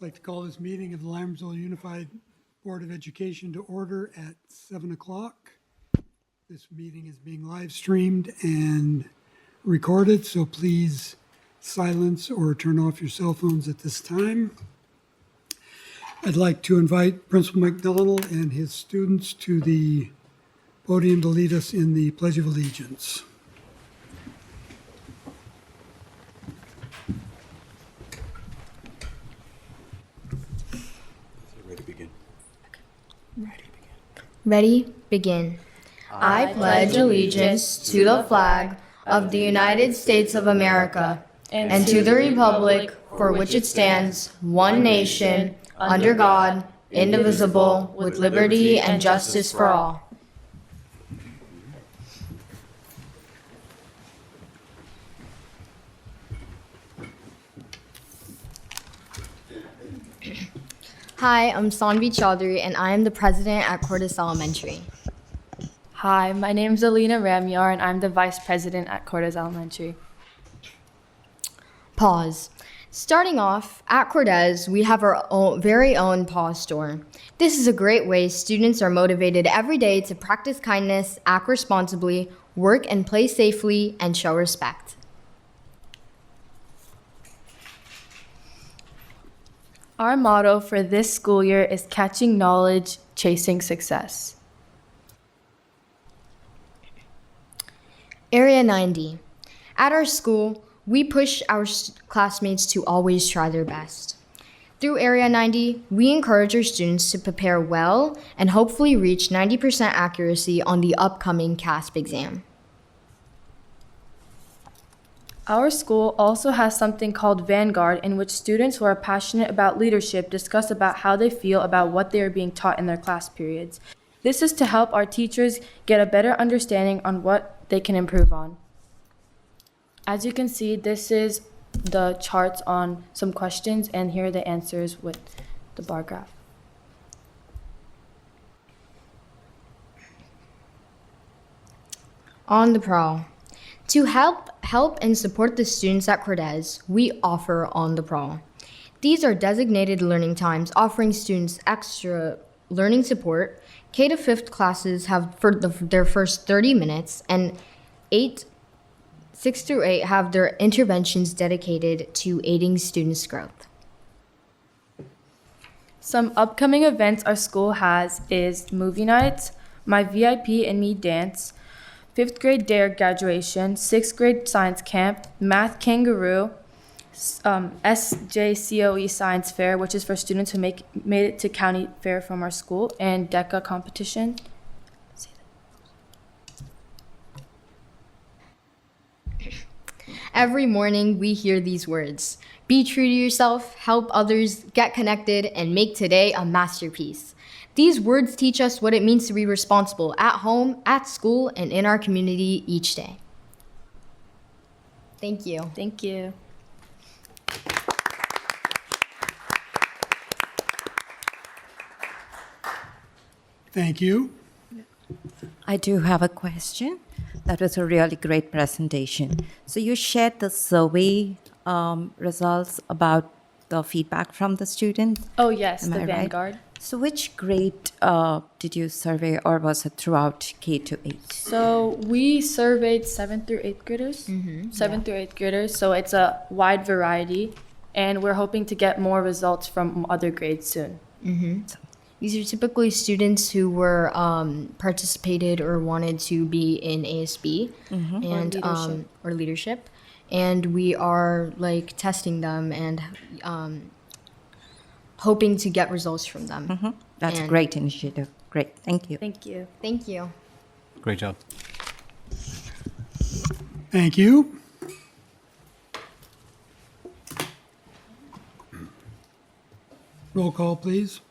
like to call this meeting of the Lammersville Unified Board of Education to order at 7 o'clock. This meeting is being live streamed and recorded, so please silence or turn off your cell phones at this time. I'd like to invite Principal McDonald and his students to the podium to lead us in the Pledge of Allegiance. Ready, begin. I pledge allegiance to the flag of the United States of America and to the republic for which it stands, one nation, under God, indivisible, with liberty and justice for all. Hi, I'm Sanvi Chaudhary, and I am the president at Cordes Elementary. Hi, my name is Alina Ramyar, and I'm the vice president at Cordes Elementary. Pause. Starting off, at Cordes, we have our very own pause store. This is a great way students are motivated every day to practice kindness, act responsibly, work and play safely, and show respect. Our motto for this school year is catching knowledge, chasing success. Area 90. At our school, we push our classmates to always try their best. Through Area 90, we encourage our students to prepare well and hopefully reach 90% accuracy on the upcoming CASP exam. Our school also has something called Vanguard, in which students who are passionate about leadership discuss about how they feel about what they are being taught in their class periods. This is to help our teachers get a better understanding on what they can improve on. As you can see, this is the charts on some questions, and here are the answers with the bar graph. On the prowl. To help and support the students at Cordes, we offer On the Prowl. These are designated learning times offering students extra learning support. K to 5th classes have their first 30 minutes, and 6 through 8 have their interventions dedicated to aiding students' growth. Some upcoming events our school has is movie nights, My VIP and Me Dance, 5th grade DARE graduation, 6th grade science camp, Math Kangaroo, SJCOE Science Fair, which is for students who made it to county fair from our school, and DECA competition. Every morning we hear these words: be true to yourself, help others, get connected, and make today a masterpiece. These words teach us what it means to be responsible at home, at school, and in our community each day. Thank you. Thank you. Thank you. I do have a question. That was a really great presentation. So you shared the survey results about the feedback from the students. Oh yes, Am the I right? Vanguard. So which grade did you survey, or was it throughout K to 8? So we surveyed 7th through 8th graders. 7th through 8th graders. So it's a wide variety, and we're hoping to get more results from other grades soon. These are typically students who were participated or wanted to be in ASB and or leadership, and we are like testing them and hoping to get results from them. That's a And- great initiative. Great, thank you. Thank you. Thank you. Great job. Thank you. Roll call, please.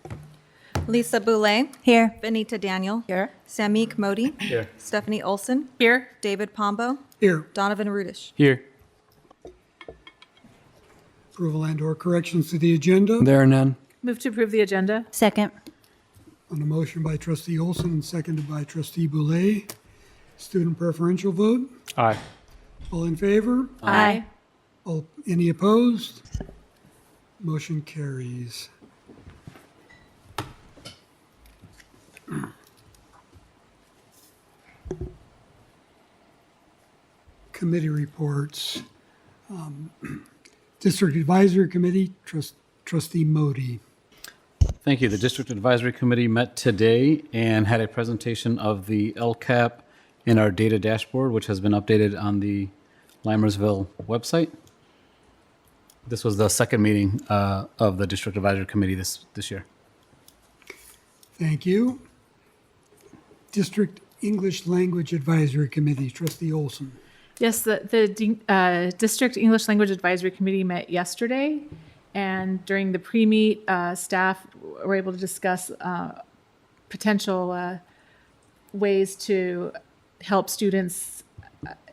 Lisa Boulay. Here. Benita Daniel. Here. Samik Modi. Here. Stephanie Olson. Here. David Pombo. Here. Donovan Rudish. Here. Approval and/or corrections to the agenda. There are none. Move to approve the agenda. Second. On a motion by trustee Olson and seconded by trustee Boulay. Student preferential vote. Aye. All in favor? Aye. Any opposed? Motion carries. Committee reports. District Advisory Committee, Trustee Modi. Thank you. The District Advisory Committee met today and had a presentation of the LCAP in our data dashboard, which has been updated on the Lammersville website. This was the second meeting of the District Advisory Committee this year. Thank you. District English Language Advisory Committee, Trustee Olson. Yes, the District English Language Advisory Committee met yesterday, and during the pre-meet, staff were able to discuss potential ways to help students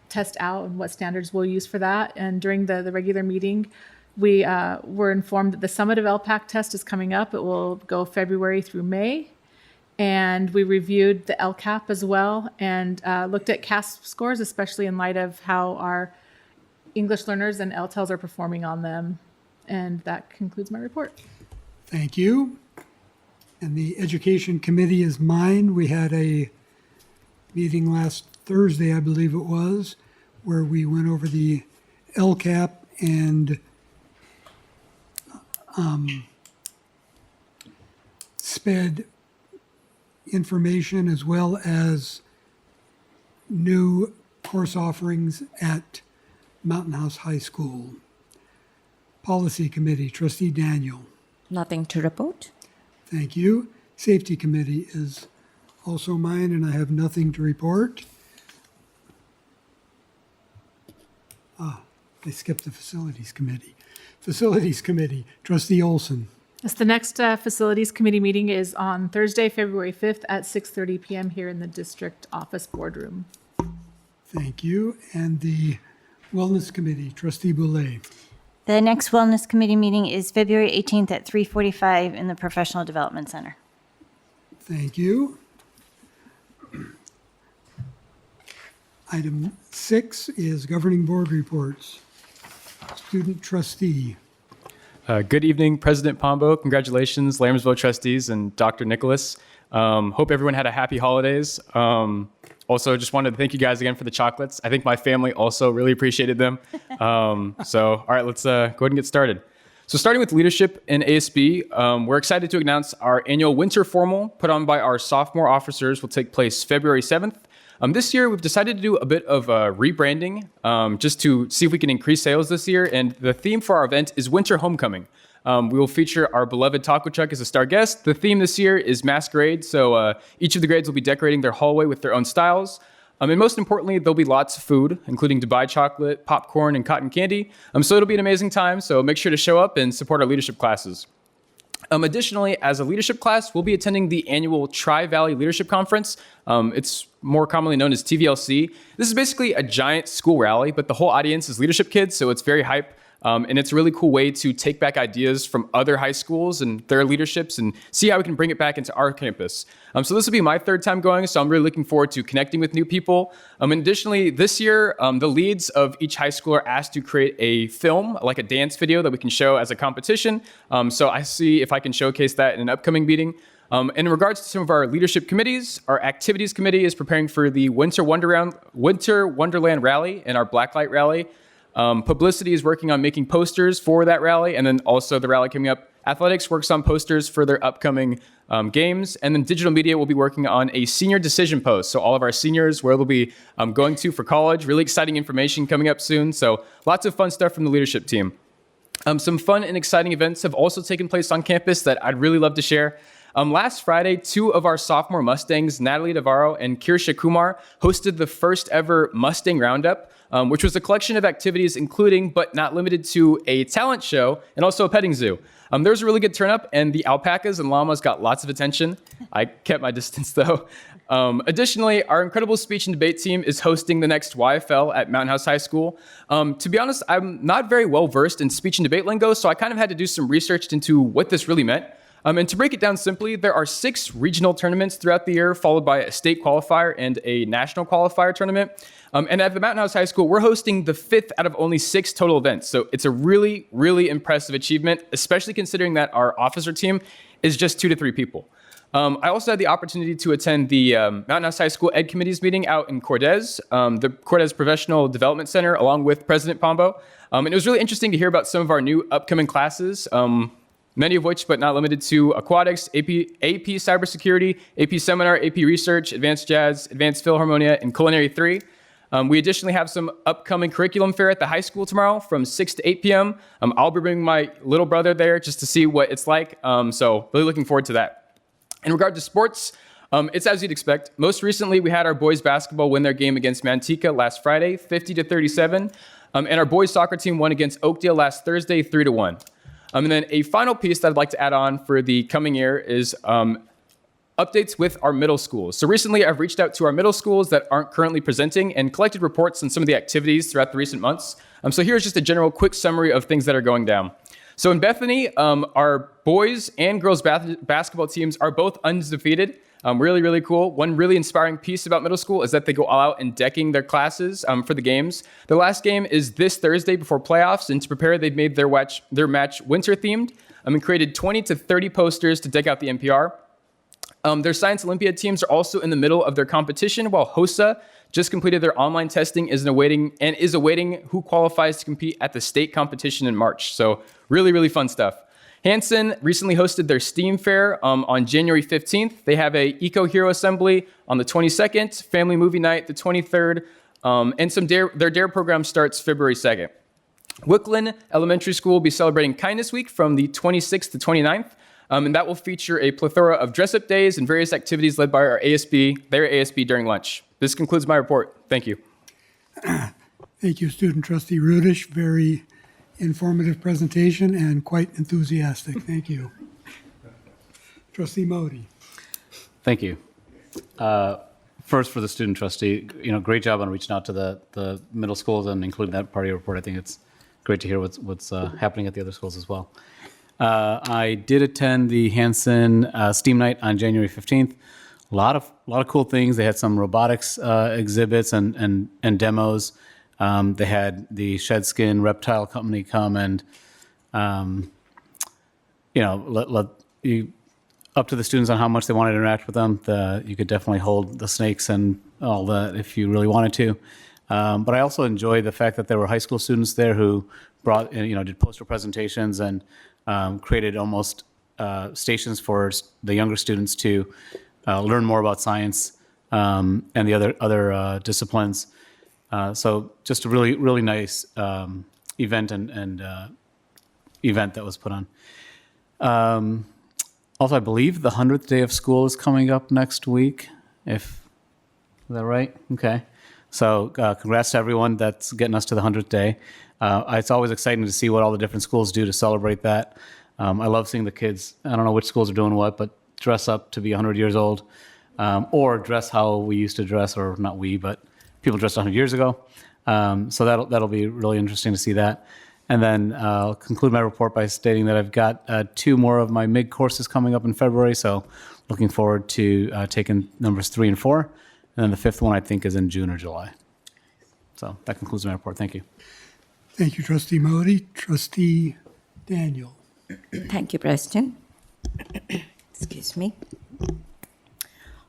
test out and what standards we'll use for that. And during the regular meeting, we were informed that the Summative LPAC test is coming up. It will go February through May. And we reviewed the LCAP as well and looked at CASP scores, especially in light of how our English learners and LTELs are performing on them. And that concludes my report. Thank you. And the Education Committee is mine. We had a meeting last Thursday, I believe it was, where we went over the LCAP and SPED information as well as new course offerings at Mountain House High School. Policy Committee, Trustee Daniel. Nothing to report. Thank you. Safety Committee is also mine, and I have nothing to report. I skipped the Facilities Committee. Facilities Committee, Trustee Olson. Yes, the next Facilities Committee meeting is on Thursday, February 5th at 6:30 p.m. here in the district office boardroom. Thank you. And the Wellness Committee, Trustee Boulay. The next Wellness Committee meeting is February 18th at 3:45 in the Professional Development Center. Thank you. Item 6 is Governing Board Reports. Student Trustee. Good evening, President Pombo. Congratulations, Lammersville trustees and Dr. Nicholas. Hope everyone had a happy holidays. Also, just wanted to thank you guys again for the chocolates. I think my family also really appreciated them. All right, let's go ahead and get started. So starting with leadership in ASB, we're excited to announce our annual winter formal put on by our sophomore officers will take place February 7th. This year, we've decided to do a bit of rebranding just to see if we can increase sales this year. And the theme for our event is Winter Homecoming. We will feature our beloved taco truck as a star guest. The theme this year is masquerade. So each of the grades will be decorating their hallway with their own styles. And most importantly, there'll be lots of food, including Dubai chocolate, popcorn, and cotton candy. So it'll be an amazing time. So make sure to show up and support our leadership classes. Additionally, as a leadership class, we'll be attending the annual Tri-Valley Leadership Conference. It's more commonly known as TVLC. This is basically a giant school rally, but the whole audience is leadership kids, so it's very hype. And it's a really cool way to take back ideas from other high schools and their leaderships and see how we can bring it back into our campus. So this will be my third time going, so I'm really looking forward to connecting with new people. And additionally, this year, the leads of each high school are asked to create a film, like a dance video that we can show as a competition. So I see if I can showcase that in an upcoming meeting. And in regards to some of our leadership committees, our activities committee is preparing for the Winter Wonderland Rally and our Blacklight Rally. Publicity is working on making posters for that rally, and then also the rally coming up. Athletics works on posters for their upcoming games, and then digital media will be working on a senior decision post. So all of our seniors, where they'll be going to for college, really exciting information coming up soon. So lots of fun stuff from the leadership team. Some fun and exciting events have also taken place on campus that I'd really love to share. Last Friday, 2 of our sophomore Mustangs, Natalie Navarro and Kirsha Kumar, hosted the first ever Mustang Roundup, which was a collection of activities including, but not limited to, a talent show and also a petting zoo. There was a really good turn-up, and the alpacas and llamas got lots of attention. I kept my distance, though. Additionally, our incredible speech and debate team is hosting the next YFL at Mountain House High School. To be honest, I'm not very well-versed in speech and debate lingo, so I kind of had to do some research into what this really meant. And to break it down simply, there are 6 regional tournaments throughout the year, followed by a state qualifier and a national qualifier tournament. And at the Mountain House High School, we're hosting the 5th out of only 6 total events. So it's a really, really impressive achievement, especially considering that our officer team is just 2 to 3 people. I also had the opportunity to attend the Mountain House High School Ed Committee's meeting out in Cortez, the Cortez Professional Development Center, along with President Pombo. And it was really interesting to hear about some of our new upcoming classes, many of which, but not limited to, aquatics, AP cybersecurity, AP seminar, AP research, advanced jazz, advanced philharmonia, and culinary 3. We additionally have some upcoming curriculum fair at the high school tomorrow from 6 to 8 p.m. I'll be bringing my little brother there just to see what it's like. So really looking forward to that. In regard to sports, it's as you'd expect. Most recently, we had our boys basketball win their game against Manteca last Friday, 50-37. And our boys soccer team won against Oakdale last Thursday, 3-1. And then a final piece that I'd like to add on for the coming year is updates with our middle schools. So recently, I've reached out to our middle schools that aren't currently presenting and collected reports on some of the activities throughout the recent months. So here's just a general quick summary of things that are going down. So in Bethany, our boys and girls basketball teams are both undefeated. Really, really cool. One really inspiring piece about middle school is that they go all out in decking their classes for the games. Their last game is this Thursday before playoffs, and to prepare, they've made their match winter-themed and created 20 to 30 posters to deck out the NPR. Their Science Olympiad teams are also in the middle of their competition, while HOSA just completed their online testing is awaiting who qualifies to compete at the state competition in March. So really, really fun stuff. Hanson recently hosted their STEAM fair on January 15th. They have a Eco Hero Assembly on the 22nd, Family Movie Night the 23rd, and their DARE program starts February 2nd. Wicklin Elementary School will be celebrating Kindness Week from the 26th to 29th, and that will feature a plethora of dress-up days and various activities led by their ASB during lunch. This concludes my report. Thank you. Thank you, Student Trustee Rudish. Very informative presentation and quite enthusiastic. Thank you. Trustee Modi. Thank you. First, for the student trustee, great job on reaching out to the middle schools and including that part of your report. I think it's great to hear what's happening at the other schools as well. I did attend the Hanson STEAM Night on January 15th. A lot of cool things. They had some robotics exhibits and demos. They had the Shedskin Reptile Company come and, up to the students on how much they wanted to interact with them. You could definitely hold the snakes and all that if you really wanted to. But I also enjoyed the fact that there were high school students there who brought, did poster presentations and created almost stations for the younger students to learn more about science and the other disciplines. So just a really, really nice event and event that was put on. Also, I believe the 100th day of school is coming up next week. Is that right? Okay. So congrats to everyone that's getting us to the 100th day. It's always exciting to see what all the different schools do to celebrate that. I love seeing the kids, I don't know which schools are doing what, but dress up to be 100 years old, or dress how we used to dress, or not we, but people dressed 100 years ago. So that'll be really interesting to see that. And then I'll conclude my report by stating that I've got 2 more of my MIG courses coming up in February, so looking forward to taking numbers 3 and 4. And then the 5th one, I think, is in June or July. So that concludes my report. Thank you. Thank you, Trustee Modi. Trustee Daniel. Thank you, President. Excuse me.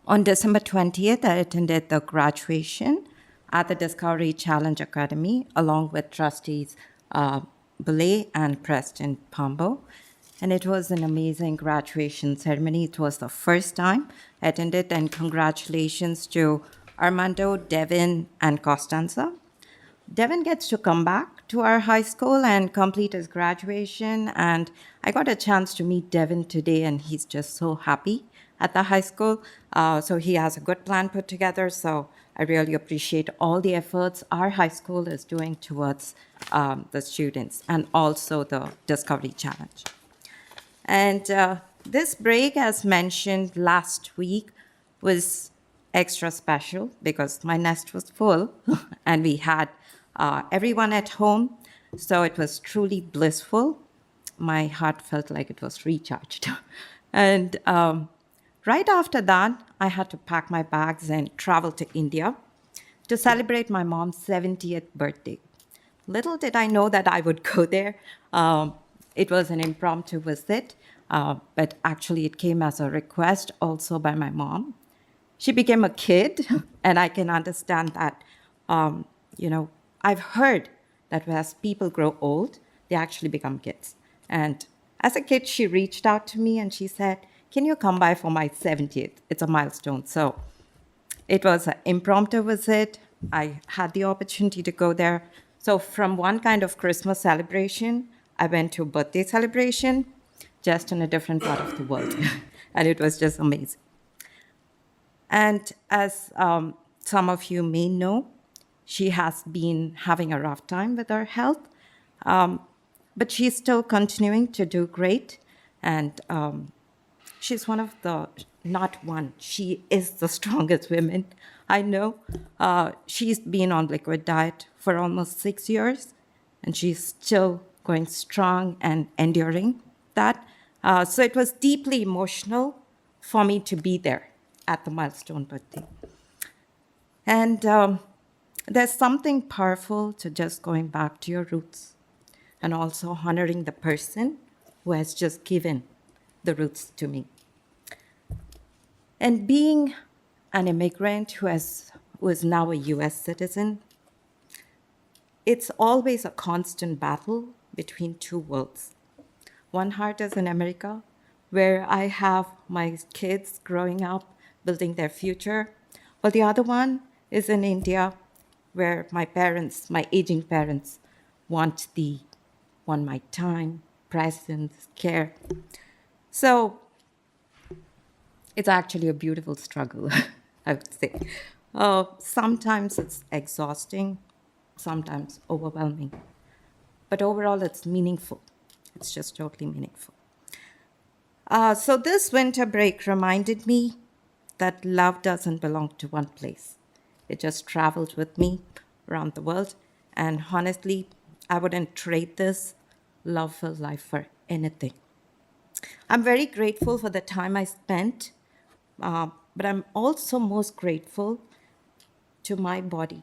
On December 20th, I attended the graduation at the Discovery Challenge Academy, along with trustees Belay and Preston Pombo. And it was an amazing graduation ceremony. It was the first time I attended, and congratulations to Armando, Devin, and Costanza. Devin gets to come back to our high school and complete his graduation, and I got a chance to meet Devin today, and he's just so happy at the high school. So he has a good plan put together, so I really appreciate all the efforts our high school is doing towards the students, and also the Discovery Challenge. And this break, as mentioned last week, was extra special because my nest was full and we had everyone at home. So it was truly blissful. My heart felt like it was recharged. And right after that, I had to pack my bags and travel to India to celebrate my mom's 70th birthday. Little did I know that I would go there. It was an impromptu visit, but actually it came as a request also by my mom. She became a kid, and I can understand that. I've heard that as people grow old, they actually become kids. And as a kid, she reached out to me and she said, "Can you come by for my 70th? It's a milestone." So it was an impromptu visit. I had the opportunity to go there. So from one kind of Christmas celebration, I went to a birthday celebration, just in a different part of the world. And it was just amazing. And as some of you may know, she has been having a rough time with her health, but she's still continuing to do great. And she's one of the, not one, she is the strongest woman I know. She's been on liquid diet for almost 6 years, and she's still going strong and enduring that. So it was deeply emotional for me to be there at the milestone birthday. And there's something powerful to just going back to your roots and also honoring the person who has just given the roots to me. And being an immigrant who is now a US citizen, it's always a constant battle between two worlds. One heart is in America, where I have my kids growing up, building their future, while the other one is in India, where my parents, my aging parents, want my time, presence, care. So it's actually a beautiful struggle, I would say. Sometimes it's exhausting, sometimes overwhelming, but overall it's meaningful. It's just totally meaningful. So this winter break reminded me that love doesn't belong to one place. It just traveled with me around the world. And honestly, I wouldn't trade this love-filled life for anything. I'm very grateful for the time I spent, but I'm also most grateful to my body,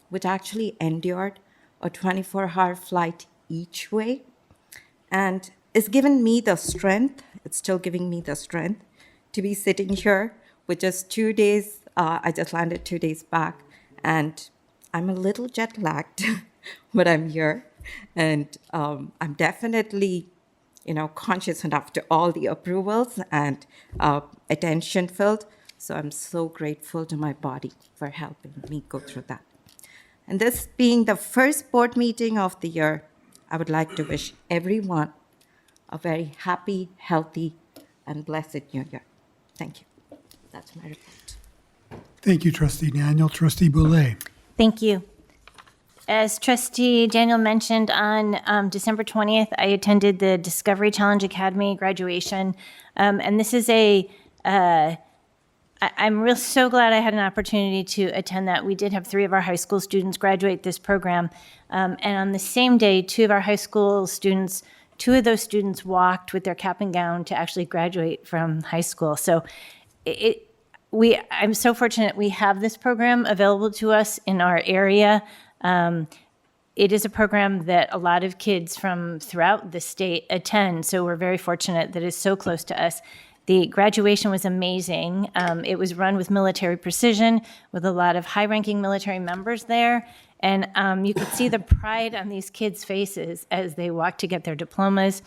which actually endured a 24-hour flight each way and it's given me the strength, it's still giving me the strength to be sitting here with just 2 days. I just landed 2 days back, and I'm a little jet lagged, but I'm here. And I'm definitely, conscious enough to all the approvals and attention filled. So I'm so grateful to my body for helping me go through that. And this being the first board meeting of the year, I would like to wish everyone a very happy, healthy, and blessed New Year. Thank you. That's my report. Thank you, Trustee Daniel. Trustee Boulay. Thank you. As Trustee Daniel mentioned, on December 20th, I attended the Discovery Challenge Academy graduation. And this is I'm so glad I had an opportunity to attend that. We did have 3 of our high school students graduate this program. And on the same day, 2 of our high school students, 2 of those students walked with their cap and gown to actually graduate from high school. So I'm so fortunate we have this program available to us in our area. It is a program that a lot of kids from throughout the state attend, so we're very fortunate that it's so close to us. The graduation was amazing. It was run with military precision, with a lot of high-ranking military members there, and you could see the pride on these kids' faces as they walked to get their diplomas.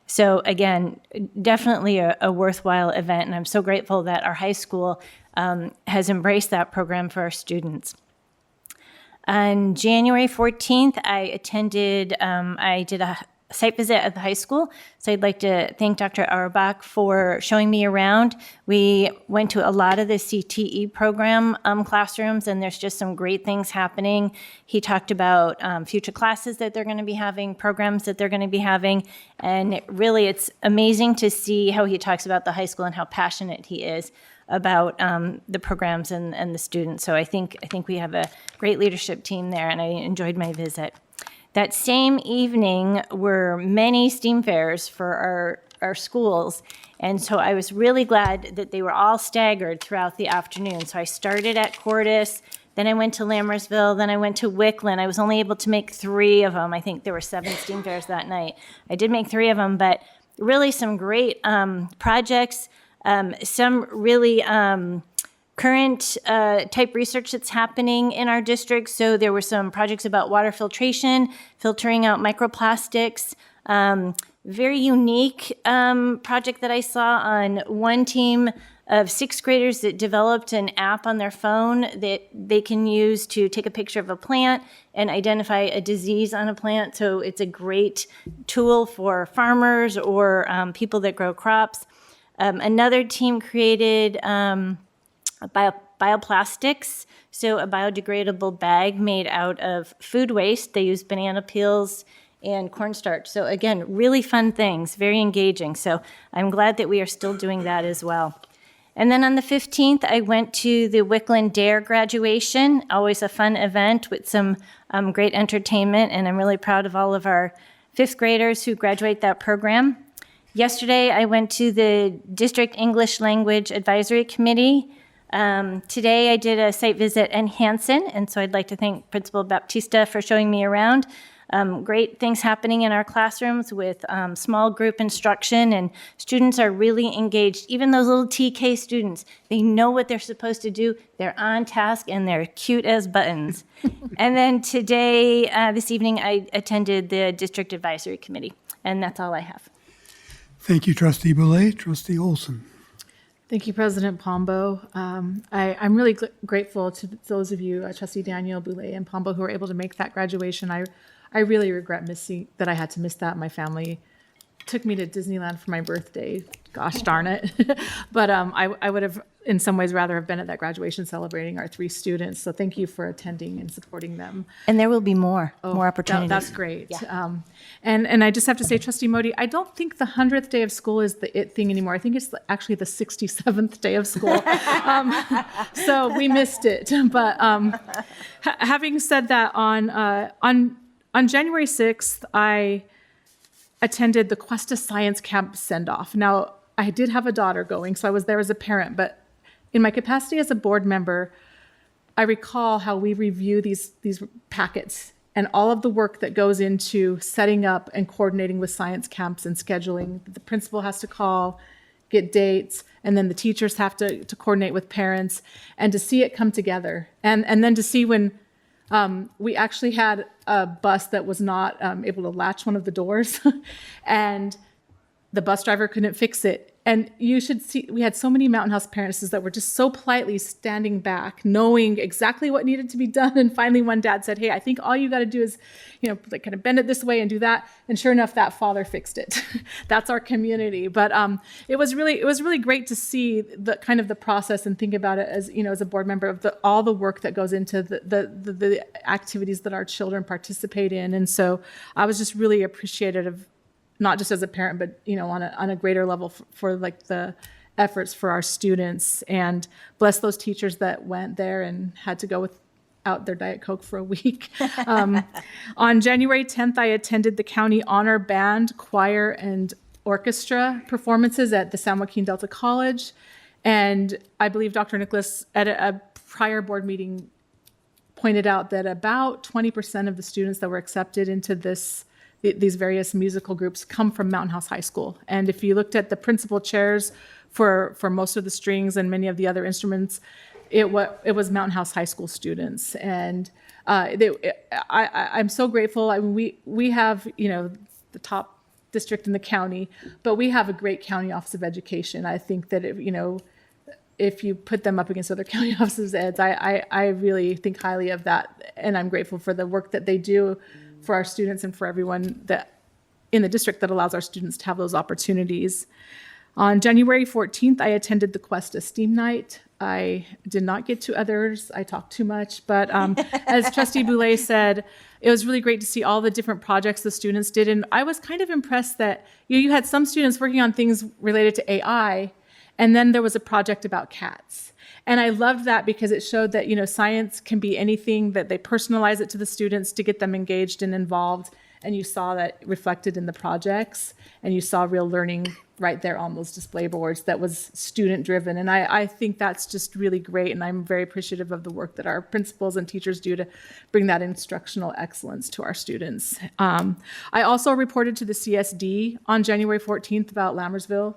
So again, definitely a worthwhile event, and I'm so grateful that our high school has embraced that program for our students. On January 14th, I did a site visit at the high school. So I'd like to thank Dr. Auerbach for showing me around. We went to a lot of the CTE program classrooms, and there's just some great things happening. He talked about future classes that they're going to be having, programs that they're going to be having, and it's amazing to see how he talks about the high school and how passionate he is about the programs and the students. So I think we have a great leadership team there, and I enjoyed my visit. That same evening were many STEAM fairs for our schools. And so I was really glad that they were all staggered throughout the afternoon. So I started at Cordis, then I went to Lammersville, then I went to Wickland. I was only able to make 3 of them. I think there were 7 STEAM fairs that night. I did make 3 of them, but really some great projects, some really current type research that's happening in our district. So there were some projects about water filtration, filtering out microplastics. Very unique project that I saw on one team of 6th graders that developed an app on their phone that they can use to take a picture of a plant and identify a disease on a plant. So it's a great tool for farmers or people that grow crops. Another team created bioplastics, so a biodegradable bag made out of food waste. They use banana peels and cornstarch. So again, really fun things, very engaging. So I'm glad that we are still doing that as well. And then on the 15th, I went to the Wickland Dare graduation, always a fun event with some great entertainment, and I'm really proud of all of our 5th graders who graduate that program. Yesterday, I went to the District English Language Advisory Committee. Today, I did a site visit in Hanson, and so I'd like to thank Principal Baptista for showing me around. Great things happening in our classrooms with small group instruction, and students are really engaged. Even those little TK students, they know what they're supposed to do. They're on task, and they're cute as buttons. And then today, this evening, I attended the District Advisory Committee, and that's all I have. Thank you, Trustee Boulay. Trustee Olson. Thank you, President Pombo. I'm really grateful to those of you, Trustee Daniel, Boulay, and Pombo, who were able to make that graduation. I really regret missing that. I had to miss that. My family took me to Disneyland for my birthday. Gosh darn it. But I would have, in some ways, rather have been at that graduation celebrating our 3 students. So thank you for attending and supporting them. And there will be more opportunities. That's great. Yeah. And I just have to say, Trustee Modi, I don't think the 100th day of school is the it thing anymore. I think it's actually the 67th day of school. So we missed it. But having said that, on January 6th, I attended the Cuesta Science Camp send-off. Now, I did have a daughter going, so I was there as a parent, but in my capacity as a board member, I recall how we review these packets and all of the work that goes into setting up and coordinating with science camps and scheduling. The principal has to call, get dates, and then the teachers have to coordinate with parents, and to see it come together. And then to see when we actually had a bus that was not able to latch one of the doors, and the bus driver couldn't fix it. And you should see, we had so many Mountain House parents that were just so politely standing back, knowing exactly what needed to be done. And finally, one dad said, "Hey, I think all you got to do is, like kind of bend it this way and do that." And sure enough, that father fixed it. That's our community. But it was really great to see the kind of the process and think about it as, as a board member of all the work that goes into the activities that our children participate in. And so I was just really appreciative of, not just as a parent, but on a greater level for like the efforts for our students, and bless those teachers that went there and had to go without their Diet Coke for a week. On January 10th, I attended the County Honor Band, Choir, and Orchestra performances at the San Joaquin Delta College, and I believe Dr. Nicholas at a prior board meeting pointed out that about 20% of the students that were accepted into these various musical groups come from Mountain House High School. And if you looked at the principal chairs for most of the strings and many of the other instruments, it was Mountain House High School students. And I'm so grateful. I mean, we have, the top district in the county, but we have a great county office of education. I think that, if you put them up against other county offices of eds, I really think highly of that. And I'm grateful for the work that they do for our students and for everyone that in the district that allows our students to have those opportunities. On January 14th, I attended the Cuesta STEAM Night. I did not get to others. I talked too much, but as Trustee Boulay said, it was really great to see all the different projects the students did. And I was kind of impressed that you had some students working on things related to AI, and then there was a project about cats. And I loved that because it showed that, science can be anything, that they personalize it to the students to get them engaged and involved. and you saw that reflected in the projects, and you saw real learning right there on those display boards that was student-driven. And I think that's just really great, and I'm very appreciative of the work that our principals and teachers do to bring that instructional excellence to our students. I also reported to the CSD on January 14th about Lammersville.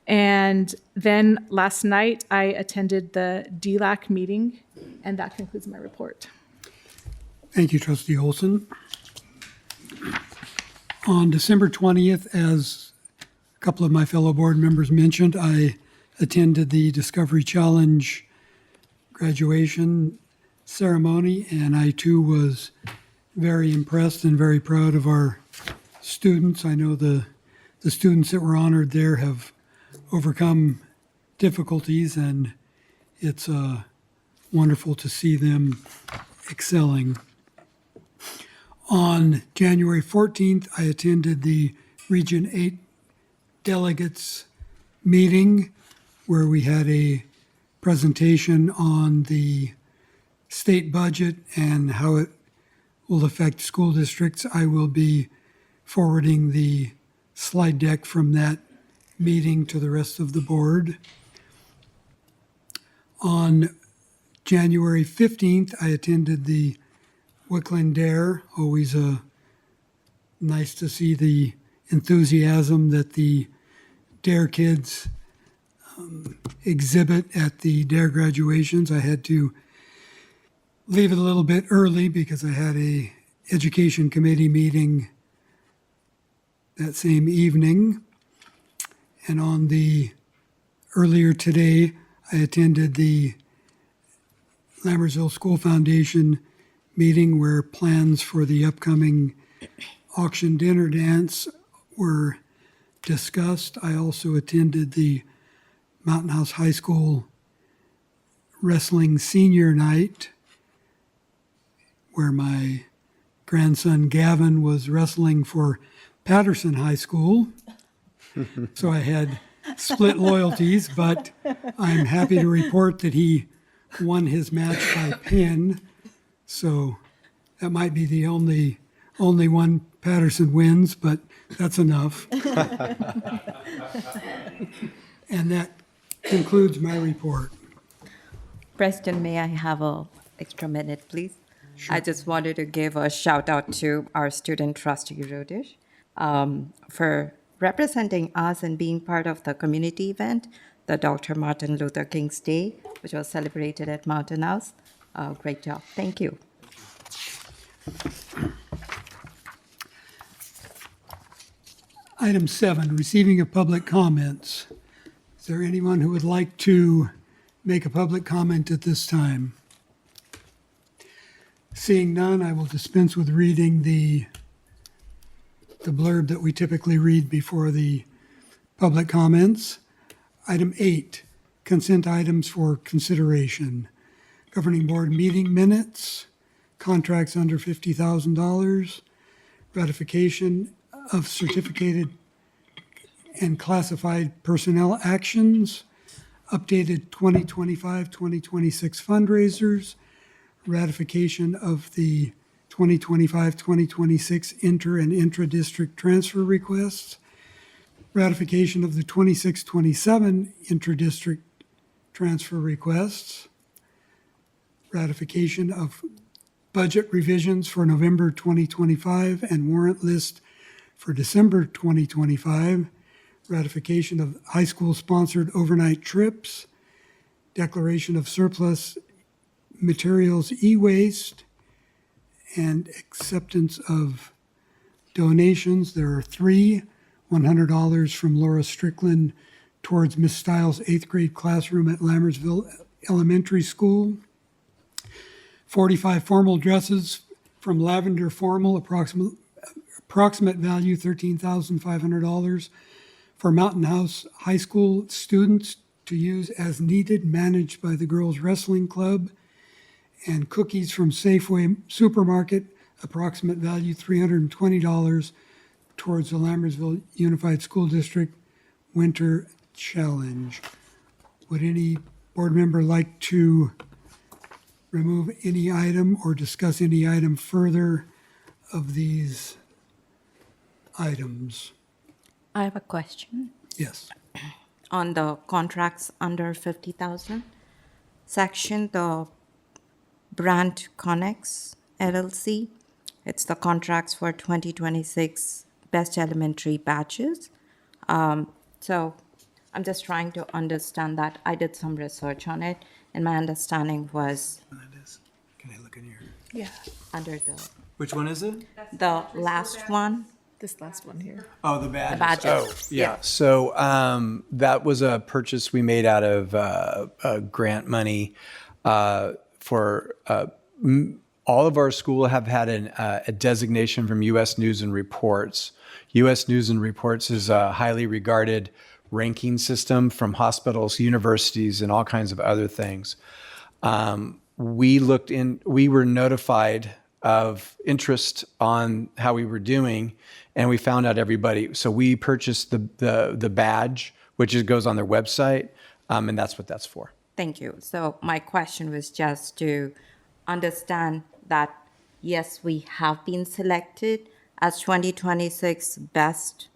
And then last night, I attended the DLAC meeting, and that concludes my report. Thank you, Trustee Olson. On December 20th, as a couple of my fellow board members mentioned, I attended the Discovery Challenge graduation ceremony, and I too was very impressed and very proud of our students. I know the students that were honored there have overcome difficulties, and it's wonderful to see them excelling. On January 14th, I attended the Region 8 delegates meeting where we had a presentation on the state budget and how it will affect school districts. I will be forwarding the slide deck from that meeting to the rest of the board. On January 15th, I attended the Wickland Dare. Always nice to see the enthusiasm that the Dare kids exhibit at the Dare graduations. I had to leave it a little bit early because I had a education committee meeting that same evening. And on the earlier today, I attended the Lammersville School Foundation meeting where plans for the upcoming auction dinner dance were discussed. I also attended the Mountain House High School Wrestling Senior Night where my grandson Gavin was wrestling for Patterson High School. So I had split loyalties, but I'm happy to report that he won his match by pin. So that might be the only one Patterson wins, but that's enough. And that concludes my report. Preston, may I have an extra minute, please? Sure. I just wanted to give a shout out to our student trustee, Rodish, for representing us and being part of the community event, the Dr. Martin Luther King's Day, which was celebrated at Mountain House. Great job. Thank you. Item 7, receiving of public comments. Is there anyone who would like to make a public comment at this time? Seeing none, I will dispense with reading the blurb that we typically read before the public comments. Item 8, consent items for consideration. Governing board meeting minutes, contracts under $50,000, ratification of certificated and classified personnel actions, updated 2025-2026 fundraisers, ratification of the 2025-2026 inter and intra-district transfer requests, ratification of the 26-27 intra-district transfer requests, ratification of budget revisions for November 2025 and warrant list for December 2025, ratification of high school-sponsored overnight trips, declaration of surplus materials e-waste, and acceptance of donations. There are 3, $100 from Laura Strickland towards Miss Stiles' 8th grade classroom at Lammersville Elementary School, 45 formal dresses from Lavender Formal, approximate value $13,500 for Mountain House High School students to use as needed, managed by the Girls Wrestling Club, and cookies from Safeway Supermarket, approximate value $320 towards the Lammersville Unified School District Winter Challenge. Would any board member like to remove any item or discuss any item further of these items. I have a question. Yes. On the contracts under 50,000 section, the Brand Connex LLC, it's the contracts for 2026 best elementary batches. So I'm just trying to understand that. I did some research on it, and my understanding was Can I look in here? Yeah, under the Which one is it? last one, this last one here. Oh, the badges. badges. Oh, yeah. So that was a purchase we made out of grant money for all of our school have had a designation from U.S. News and Reports. U.S. News and Reports is a highly regarded ranking system from hospitals, universities, and all kinds of other things. We were notified of interest on how we were doing, and we found out everybody. So we purchased the badge, which goes on their website, and that's what that's for. Thank you. So my question was just to understand that, yes, we have been selected as 2026 best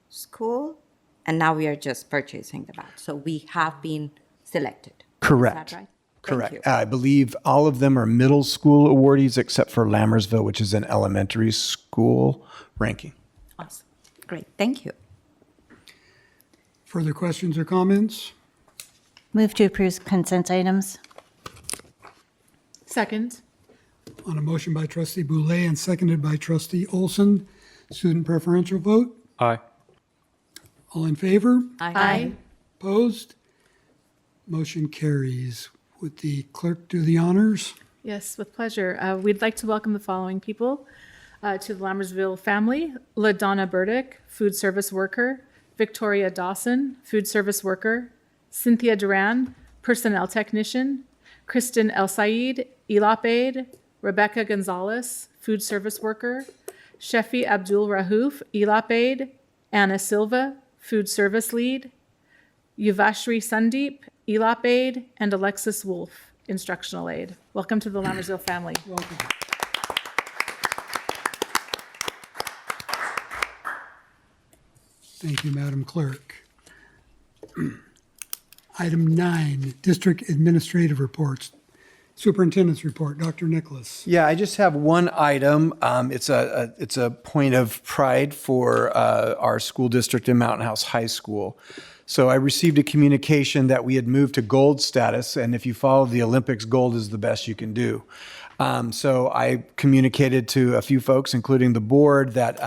school, and now we are just purchasing the badge. So we have been selected. Correct. Is that right? Correct. Thank you. I believe all of them are middle school awardees except for Lammersville, which is an elementary school ranking. Awesome. Great. Thank you. Further questions or comments? Move to approve consent items. Second. On a motion by trustee Boulay and seconded by trustee Olson, student preferential vote. Aye. All in favor? Aye. Opposed? Motion carries. Would the clerk do the honors? Yes, with pleasure. We'd like to welcome the following people to the Lammersville family. LaDonna Burdick, food service worker. Victoria Dawson, food service worker. Cynthia Duran, personnel technician. Kristen El Said, ELOP aide. Rebecca Gonzalez, food service worker. Shefi Abdul Rahouf, ELOP aide. Anna Silva, food service lead. Yuvashri Sandeep, ELOP aide, and Alexis Wolf, instructional aide. Welcome to the Lammersville family. Welcome. Thank you, Madam Clerk. Item 9, District Administrative Reports. Superintendent's report, Dr. Nicholas. Yeah, I just have one item. It's a point of pride for our school district in Mountain House High School. So I received a communication that we had moved to gold status, and if you follow the Olympics, gold is the best you can do. So I communicated to a few folks, including the board, that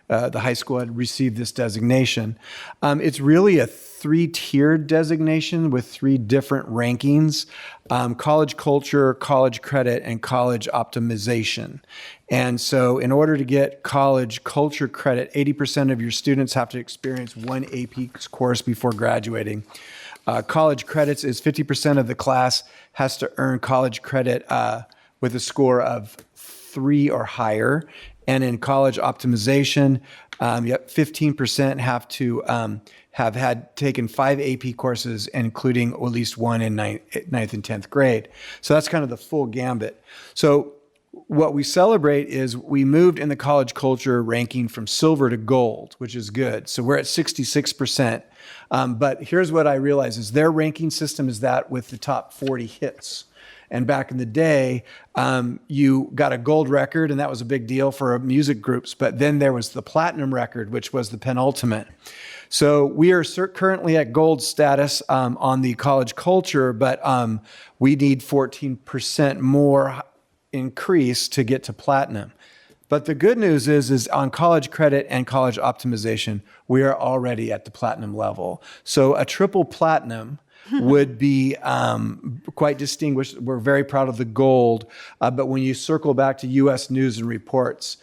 the high school had received this designation. It's really a 3-tiered designation with 3 different rankings: college culture, college credit, and college optimization. And so in order to get college culture credit, 80% of your students have to experience one AP course before graduating. College credits is 50% of the class has to earn college credit with a score of 3 or higher. And in college optimization, 15% have to have had taken 5 AP courses, including at least one in ninth and 10th grade. So that's kind of the full gambit. So what we celebrate is we moved in the college culture ranking from silver to gold, which is good. So we're at 66%. But here's what I realize is their ranking system is that with the top 40 hits. And back in the day, you got a gold record, and that was a big deal for music groups. But then there was the platinum record, which was the penultimate. So we are currently at gold status on the college culture, but we need 14% more increase to get to platinum. But the good news is on college credit and college optimization, we are already at the platinum level. So a triple platinum would be quite distinguished. We're very proud of the gold, but when you circle back to U.S. News and Reports,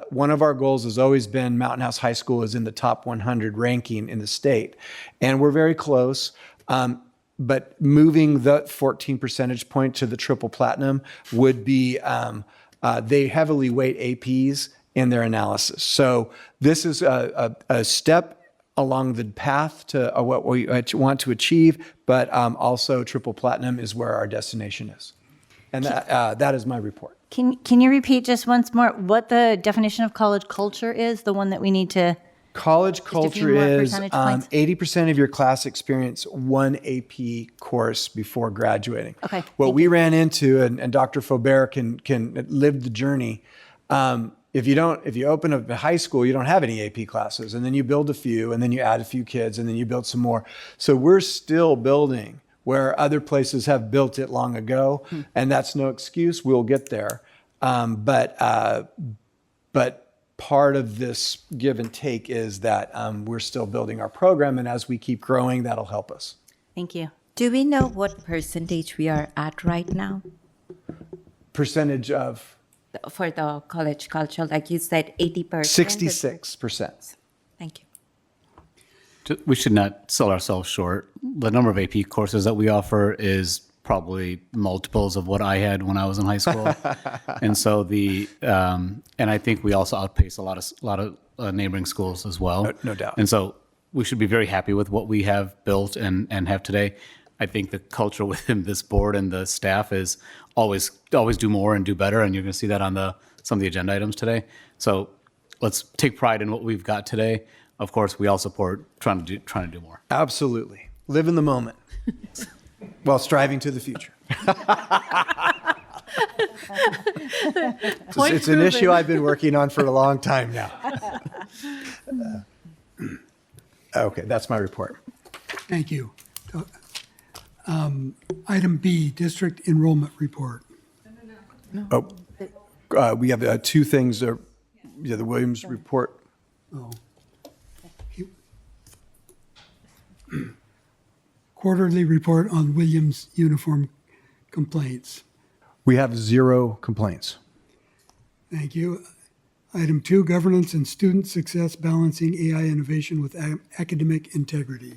one of our goals has always been Mountain House High School is in the top 100 ranking in the state, and we're very close. But moving the 14 percentage point to the triple platinum would be, they heavily weight APs in their analysis. So this is a step along the path to what we want to achieve, but also triple platinum is where our destination is. And that is my report. Can you repeat just once more what the definition of college culture is, the one that we need to? College a few culture more is percentage points. 80% of your class experience one AP course before graduating. Okay, What thank we ran into, and Dr. Faubert can live the journey. If you open up a high school, you don't have any AP classes, and then you build a few, and then you add a few kids, and then you build some more. So we're still building where other places have built it long ago, and that's no excuse. We'll get there. But part of this give and take is that we're still building our program, and as we keep growing, that'll help us. Thank you. Do we know what percentage we are at right now Percentage of for the college culture? Like you said, 80%? 66%. Thank you. We should not sell ourselves short. The number of AP courses that we offer is probably multiples of what I had when I was in high school. And so and I think we also outpace a lot of neighboring schools as well. No doubt. And so we should be very happy with what we have built and have today. I think the culture within this board and the staff is always do more and do better. And you're going to see that on some of the agenda items today. So let's take pride in what we've got today. Of course, we all support trying to do more. Absolutely. Live in the moment while striving to the future. It's an issue I've been working on for a long time now. Okay, that's my report. Thank you. Item B, district enrollment report. We have two things. The Williams report. Oh. Quarterly report on Williams uniform complaints. We have 0 complaints. Thank you. Item 2, governance and student success balancing AI innovation with academic integrity.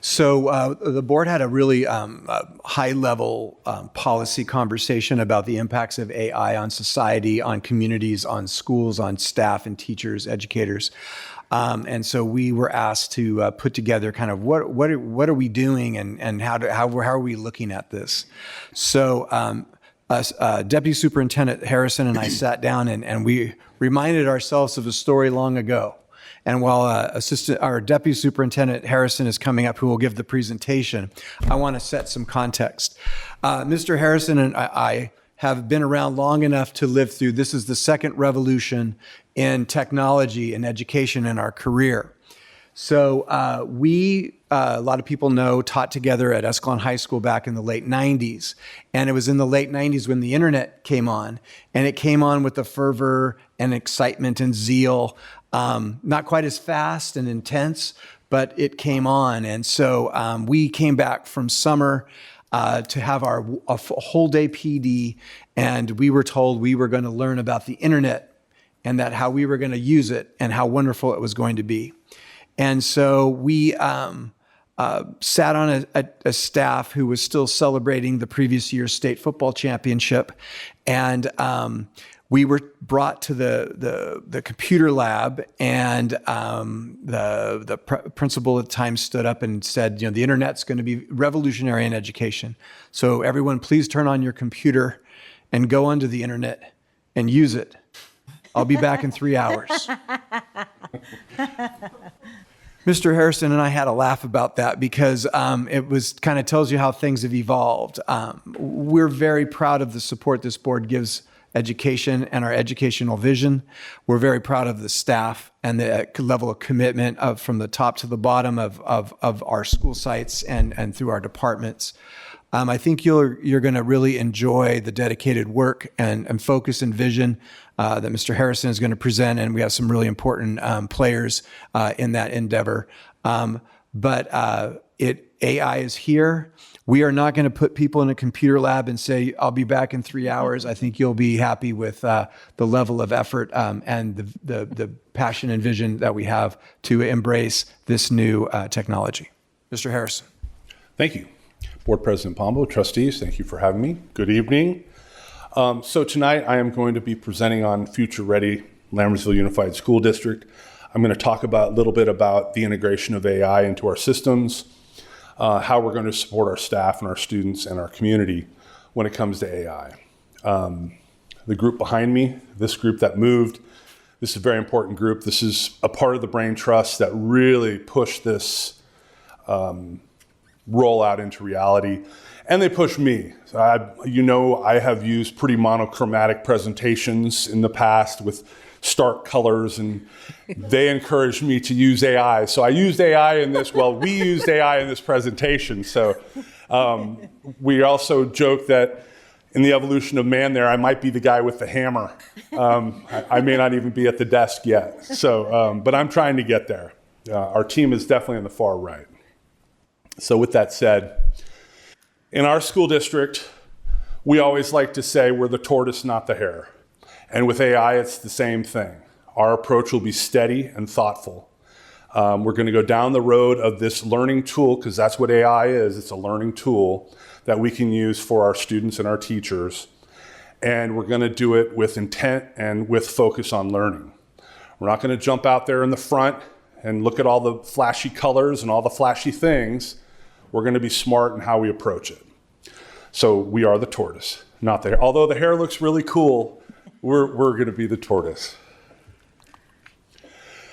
So the board had a really high-level policy conversation about the impacts of AI on society, on communities, on schools, on staff and teachers, educators. And so we were asked to put together kind of what are we doing and how are we looking at this? So Deputy Superintendent Harrison and I sat down and we reminded ourselves of a story long ago. And while our Deputy Superintendent Harrison is coming up, who will give the presentation, I want to set some context. Mr. Harrison and I have been around long enough to live through, this is the second revolution in technology and education in our career. So we, a lot of people know, taught together at Escalon High School back in the late 90s. And it was in the late 90s when the internet came on. And it came on with the fervor and excitement and zeal. Not quite as fast and intense, but it came on. And so we came back from summer to have a whole day PD. And we were told we were going to learn about the internet and that how we were going to use it and how wonderful it was going to be. And so we sat on a staff who was still celebrating the previous year's state football championship. And we were brought to the computer lab, and the principal at the time stood up and said, the internet's going to be revolutionary in education. So everyone, please turn on your computer and go onto the internet and use it. I'll be back in 3 hours. Mr. Harrison and I had a laugh about that because it was kind of tells you how things have evolved. We're very proud of the support this board gives education and our educational vision. We're very proud of the staff and the level of commitment from the top to the bottom of our school sites and through our departments. I think you're going to really enjoy the dedicated work and focus and vision that Mr. Harrison is going to present, and we have some really important players in that endeavor. But AI is here. We are not going to put people in a computer lab and say, I'll be back in 3 hours. I think you'll be happy with the level of effort and the passion and vision that we have to embrace this new technology. Mr. Harrison. Thank you. Board President Pombo, trustees, thank you for having me. Good evening. So tonight I am going to be presenting on Future Ready Lammersville Unified School District. I'm going to talk a little bit about the integration of AI into our systems, how we're going to support our staff and our students and our community when it comes to AI. the group behind me, this group that moved. This is a very important group. This is a part of the Brain Trust that really pushed this rollout into reality. And they pushed me. So I have used pretty monochromatic presentations in the past with stark colors, and they encouraged me to use AI. So I used AI in this, we used AI in this presentation. So we also joke that in the evolution of man there, I might be the guy with the hammer. I may not even be at the desk yet. So, but I'm trying to get there. Our team is definitely on the far right. So with that said, in our school district, we always like to say we're the tortoise, not the hare. And with AI, it's the same thing. Our approach will be steady and thoughtful. We're going to go down the road of this learning tool, because that's what AI is. It's a learning tool that we can use for our students and our teachers. And we're going to do it with intent and with focus on learning. We're not going to jump out there in the front and look at all the flashy colors and all the flashy things. We're going to be smart in how we approach it. So we are the tortoise, not the hare. Although the hare looks really cool, we're going to be the tortoise.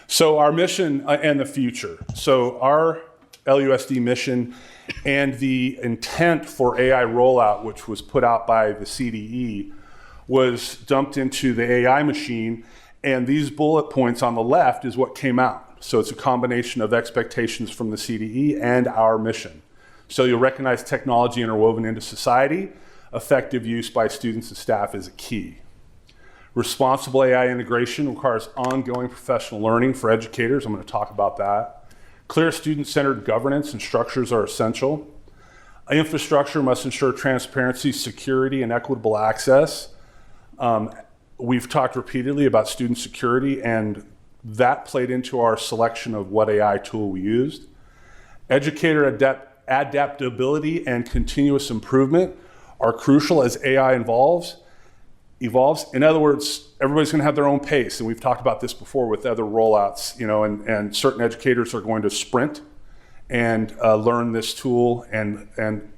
So our mission and the future. So our LUSD mission and the intent for AI rollout, which was put out by the CDE, was dumped into the AI machine, and these bullet points on the left is what came out. So it's a combination of expectations from the CDE and our mission. So you'll recognize technology interwoven into society. Effective use by students and staff is a key. Responsible AI integration requires ongoing professional learning for educators. I'm going to talk about that. Clear student-centered governance and structures are essential. Infrastructure must ensure transparency, security, and equitable access. We've talked repeatedly about student security, and that played into our selection of what AI tool we used. Educator adaptability and continuous improvement are crucial as AI evolves. In other words, everybody's going to have their own pace, and we've talked about this before with other rollouts, and certain educators are going to sprint and learn this tool and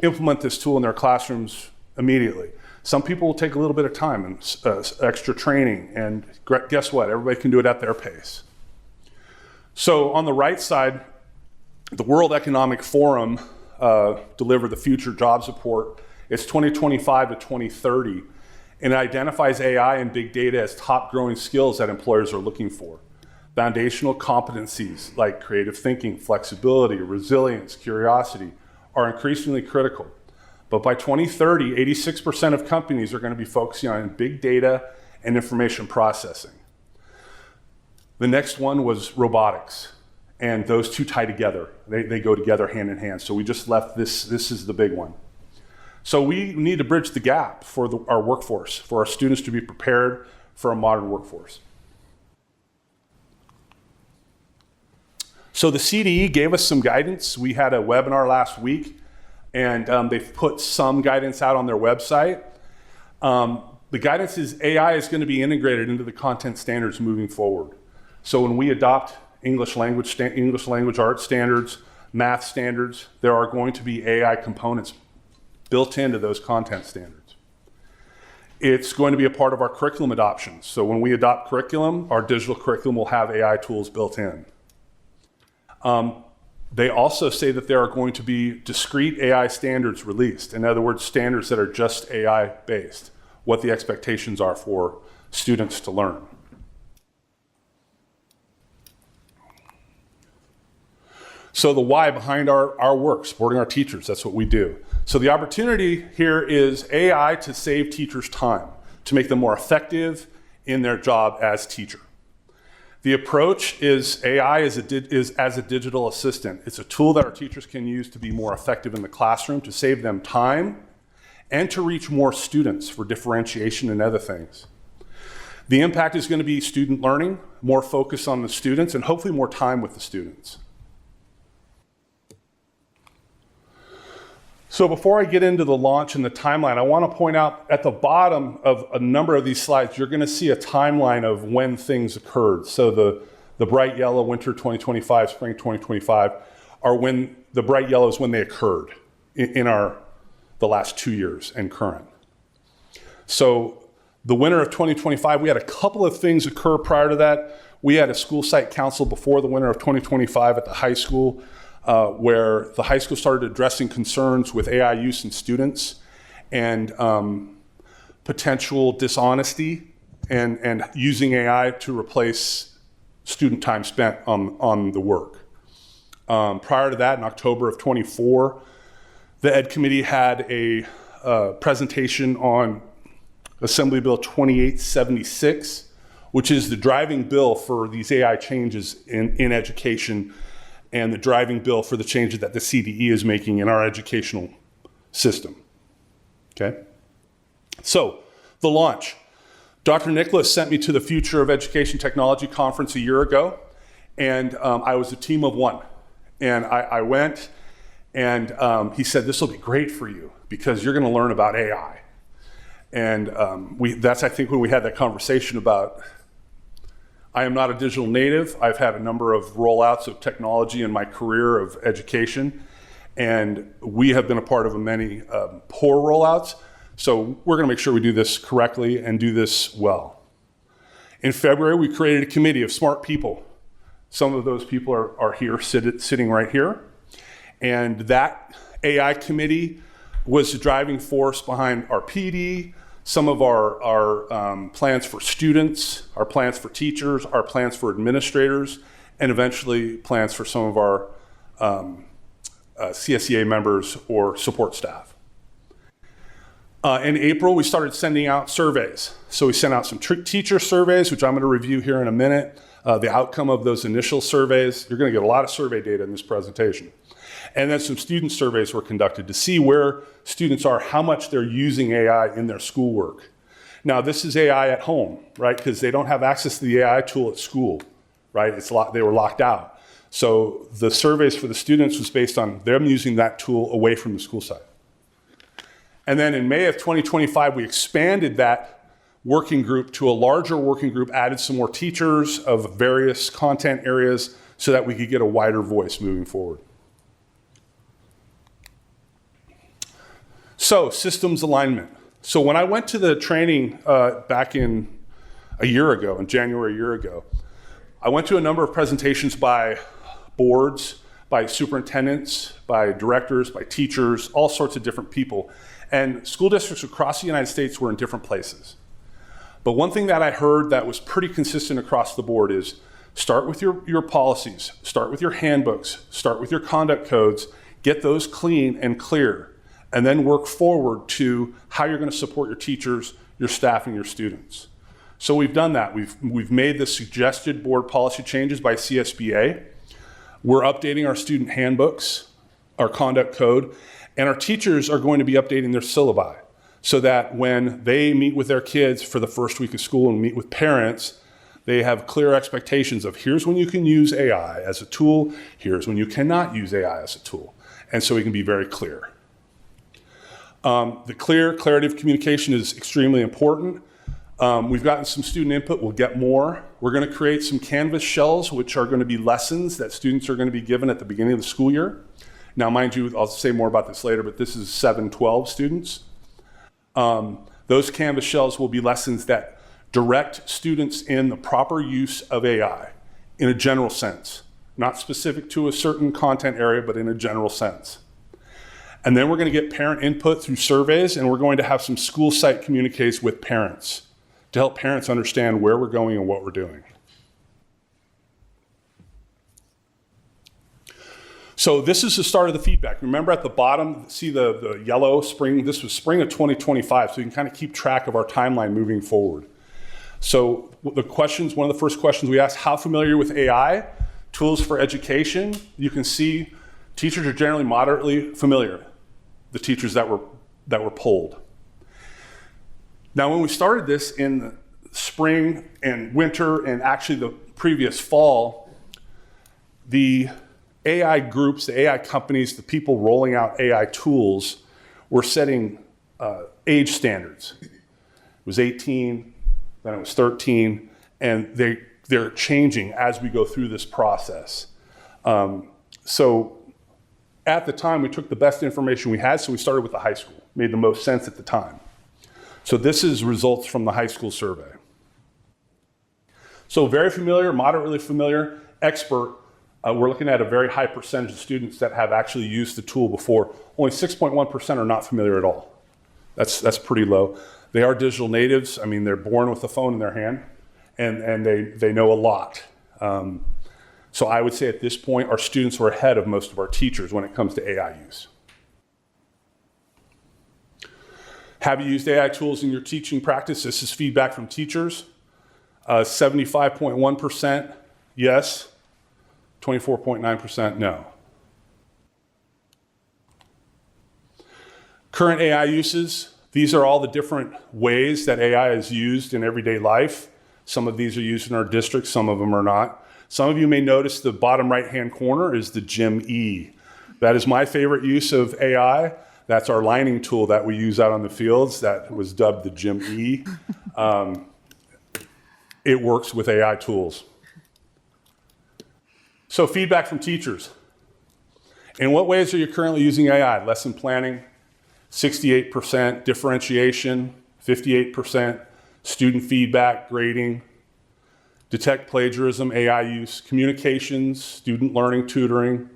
implement this tool in their classrooms immediately. Some people will take a little bit of time and extra training, and guess what? Everybody can do it at their pace. So on the right side, the World Economic Forum delivered the Future Jobs Report. It's 2025 to 2030. And it identifies AI and big data as top growing skills that employers are looking for. Foundational competencies like creative thinking, flexibility, resilience, curiosity are increasingly critical. But by 2030, 86% of companies are going to be focusing on big data and information processing. The next one was robotics, and those two tie together. They go together hand in hand. So we just left this is the big one. So we need to bridge the gap for our workforce, for our students to be prepared for a modern workforce. So the CDE gave us some guidance. We had a webinar last week, and they've put some guidance out on their website. The guidance is AI is going to be integrated into the content standards moving forward. So when we adopt English language arts standards, math standards, there are going to be AI components built into those content standards. It's going to be a part of our curriculum adoption. So when we adopt curriculum, our digital curriculum will have AI tools built in. They also say that there are going to be discrete AI standards released. In other words, standards that are just AI based, what the expectations are for students to learn. So the why behind our work, supporting our teachers, that's what we do. So the opportunity here is AI to save teachers time, to make them more effective in their job as teacher. The approach is AI is as a digital assistant. It's a tool that our teachers can use to be more effective in the classroom, to save them time, and to reach more students for differentiation and other things. The impact is going to be student learning, more focus on the students, and hopefully more time with the students. So before I get into the launch and the timeline, I want to point out at the bottom of a number of these slides, you're going to see a timeline of when things occurred. So the bright yellow, winter 2025, spring 2025, are when the bright yellow is when they occurred in the last 2 years and current. So The winter of 2025, we had a couple of things occur prior to that. We had a school site council before the winter of 2025 at the high school, where the high school started addressing concerns with AI use in students and potential dishonesty and using AI to replace student time spent on the work. Prior to that, in October of 24, the Ed Committee had a presentation on Assembly Bill 2876, which is the driving bill for these AI changes in education and the driving bill for the changes that the CDE is making in our educational system. Okay? So, the launch. Dr. Nicholas sent me to the Future of Education Technology Conference a year ago, and I was a team of one. And I went, and he said, this will be great for you because you're going to learn about AI. And that's, I think, when we had that conversation about, I am not a digital native. I've had a number of rollouts of technology in my career of education, and we have been a part of many poor rollouts. So we're going to make sure we do this correctly and do this well. In February, we created a committee of smart people. Some of those people are here, sitting right here. And that AI committee was the driving force behind our PD, some of our plans for students, our plans for teachers, our plans for administrators, and eventually plans for some of our CSEA members or support staff. In April, we started sending out surveys. So we sent out some teacher surveys, which I'm going to review here in a minute. The outcome of those initial surveys, you're going to get a lot of survey data in this presentation. And then some student surveys were conducted to see where students are, how much they're using AI in their schoolwork. Now, this is AI at home, right? Because they don't have access to the AI tool at school, right? They were locked out. So the surveys for the students was based on them using that tool away from the school site. And then in May of 2025, we expanded that working group to a larger working group, added some more teachers of various content areas so that we could get a wider voice moving forward. So, systems alignment. So when I went to the training back in January a year ago, I went to a number of presentations by boards, by superintendents, by directors, by teachers, all sorts of different people. And school districts across the United States were in different places. But one thing that I heard that was pretty consistent across the board is start with your policies, start with your handbooks, start with your conduct codes, get those clean and clear, and then work forward to how you're going to support your teachers, your staff, and your students. So we've done that. We've made the suggested board policy changes by CSBA. We're updating our student handbooks, our conduct code, and our teachers are going to be updating their syllabi so that when they meet with their kids for the first week of school and meet with parents, they have clear expectations of here's when you can use AI as a tool, here's when you cannot use AI as a tool. And so we can be very clear. The clarity of communication is extremely important. We've gotten some student input, we'll get more. We're going to create some Canvas shells, which are going to be lessons that students are going to be given at the beginning of the school year. Now, mind you, I'll say more about this later, but this is 7-12 students. Those Canvas shells will be lessons that direct students in the proper use of AI in a general sense, not specific to a certain content area, but in a general sense. And then we're going to get parent input through surveys, and we're going to have some school site communiques with parents to help parents understand where we're going and what we're doing. So this is the start of the feedback. Remember at the bottom, see the yellow spring? This was spring of 2025, so you can kind of keep track of our timeline moving forward. So the questions, one of the first questions we asked, how familiar with AI? Tools for education. You can see teachers are generally moderately familiar, the teachers that were polled. Now, when we started this in the spring and winter and actually the previous fall, the AI groups, the AI companies, the people rolling out AI tools were setting age standards. It was 18, then it was 13, and they're changing as we go through this process. So at the time, we took the best information we had, so we started with the high school. Made the most sense at the time. So this is results from the high school survey. So very familiar, moderately familiar, expert. We're looking at a very high percentage of students that have actually used the tool before. Only 6.1% are not familiar at all. That's pretty low. They are digital natives. I mean, they're born with a phone in their hand, and they know a lot. So I would say at this point, our students are ahead of most of our teachers when it comes to AI use. Have you used AI tools in your teaching practice? This is feedback from teachers. 75.1% yes, 24.9% no. Current AI uses, these are all the different ways that AI is used in everyday life. Some of these are used in our district, some of them are not. Some of you may notice the bottom right-hand corner is the Gym E. That is my favorite use of AI. That's our lining tool that we use out on the fields that was dubbed the Gym E. It works with AI tools. So feedback from teachers. In what ways are you currently using AI? Lesson planning, 68%, differentiation, 58%, student feedback, grading, detect plagiarism, AI use, communications, student learning, tutoring,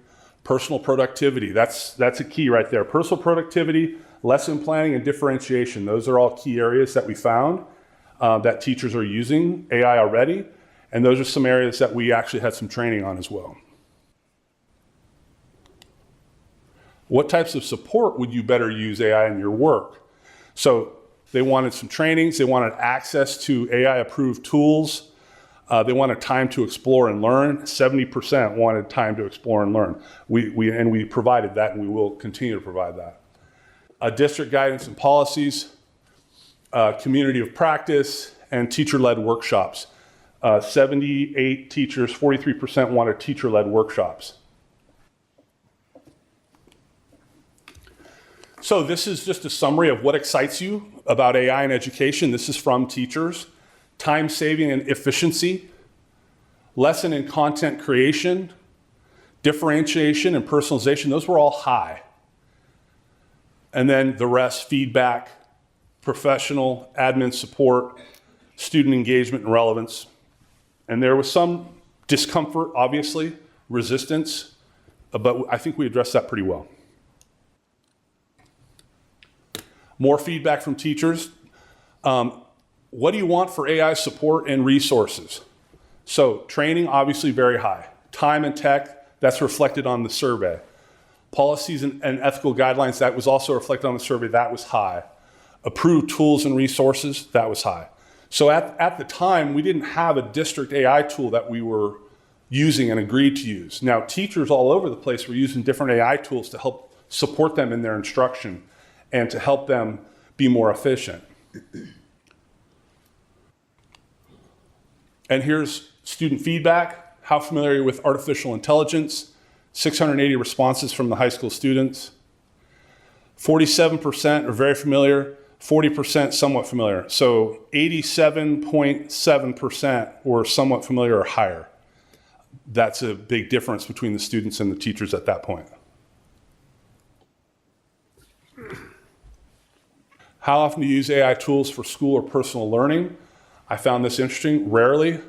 personal productivity. That's a key right there. Personal productivity, lesson planning, and differentiation. Those are all key areas that we found that teachers are using AI already. And those are some areas that we actually had some training on as well. What types of support would you better use AI in your work? So they wanted some trainings. They wanted access to AI-approved tools. They wanted time to explore and learn. 70% wanted time to explore and learn. We provided that, and we will continue to provide that. District guidance and policies, community of practice, and teacher-led workshops. 78 teachers, 43% wanted teacher-led workshops. So this is just a summary of what excites you about AI in education. This is from teachers. Time saving and efficiency, lesson and content creation, differentiation and personalization, those were all high. And then the rest, feedback, professional, admin support, student engagement and relevance. And there was some discomfort, obviously, resistance, but I think we addressed that pretty well. More feedback from teachers. What do you want for AI support and resources? So training, obviously very high. Time and tech, that's reflected on the survey. Policies and ethical guidelines, that was also reflected on the survey, that was high. Approved tools and resources, that was high. So at the time, we didn't have a district AI tool that we were using and agreed to use. Now, teachers all over the place were using different AI tools to help support them in their instruction and to help them be more efficient. And here's student feedback. How familiar are you with artificial intelligence? 680 responses from the high school students. 47% are very familiar, 40% somewhat familiar. So 87.7% were somewhat familiar or higher. That's a big difference between the students and the teachers at that point. How often do you use AI tools for school or personal learning? I found this interesting. Rarely,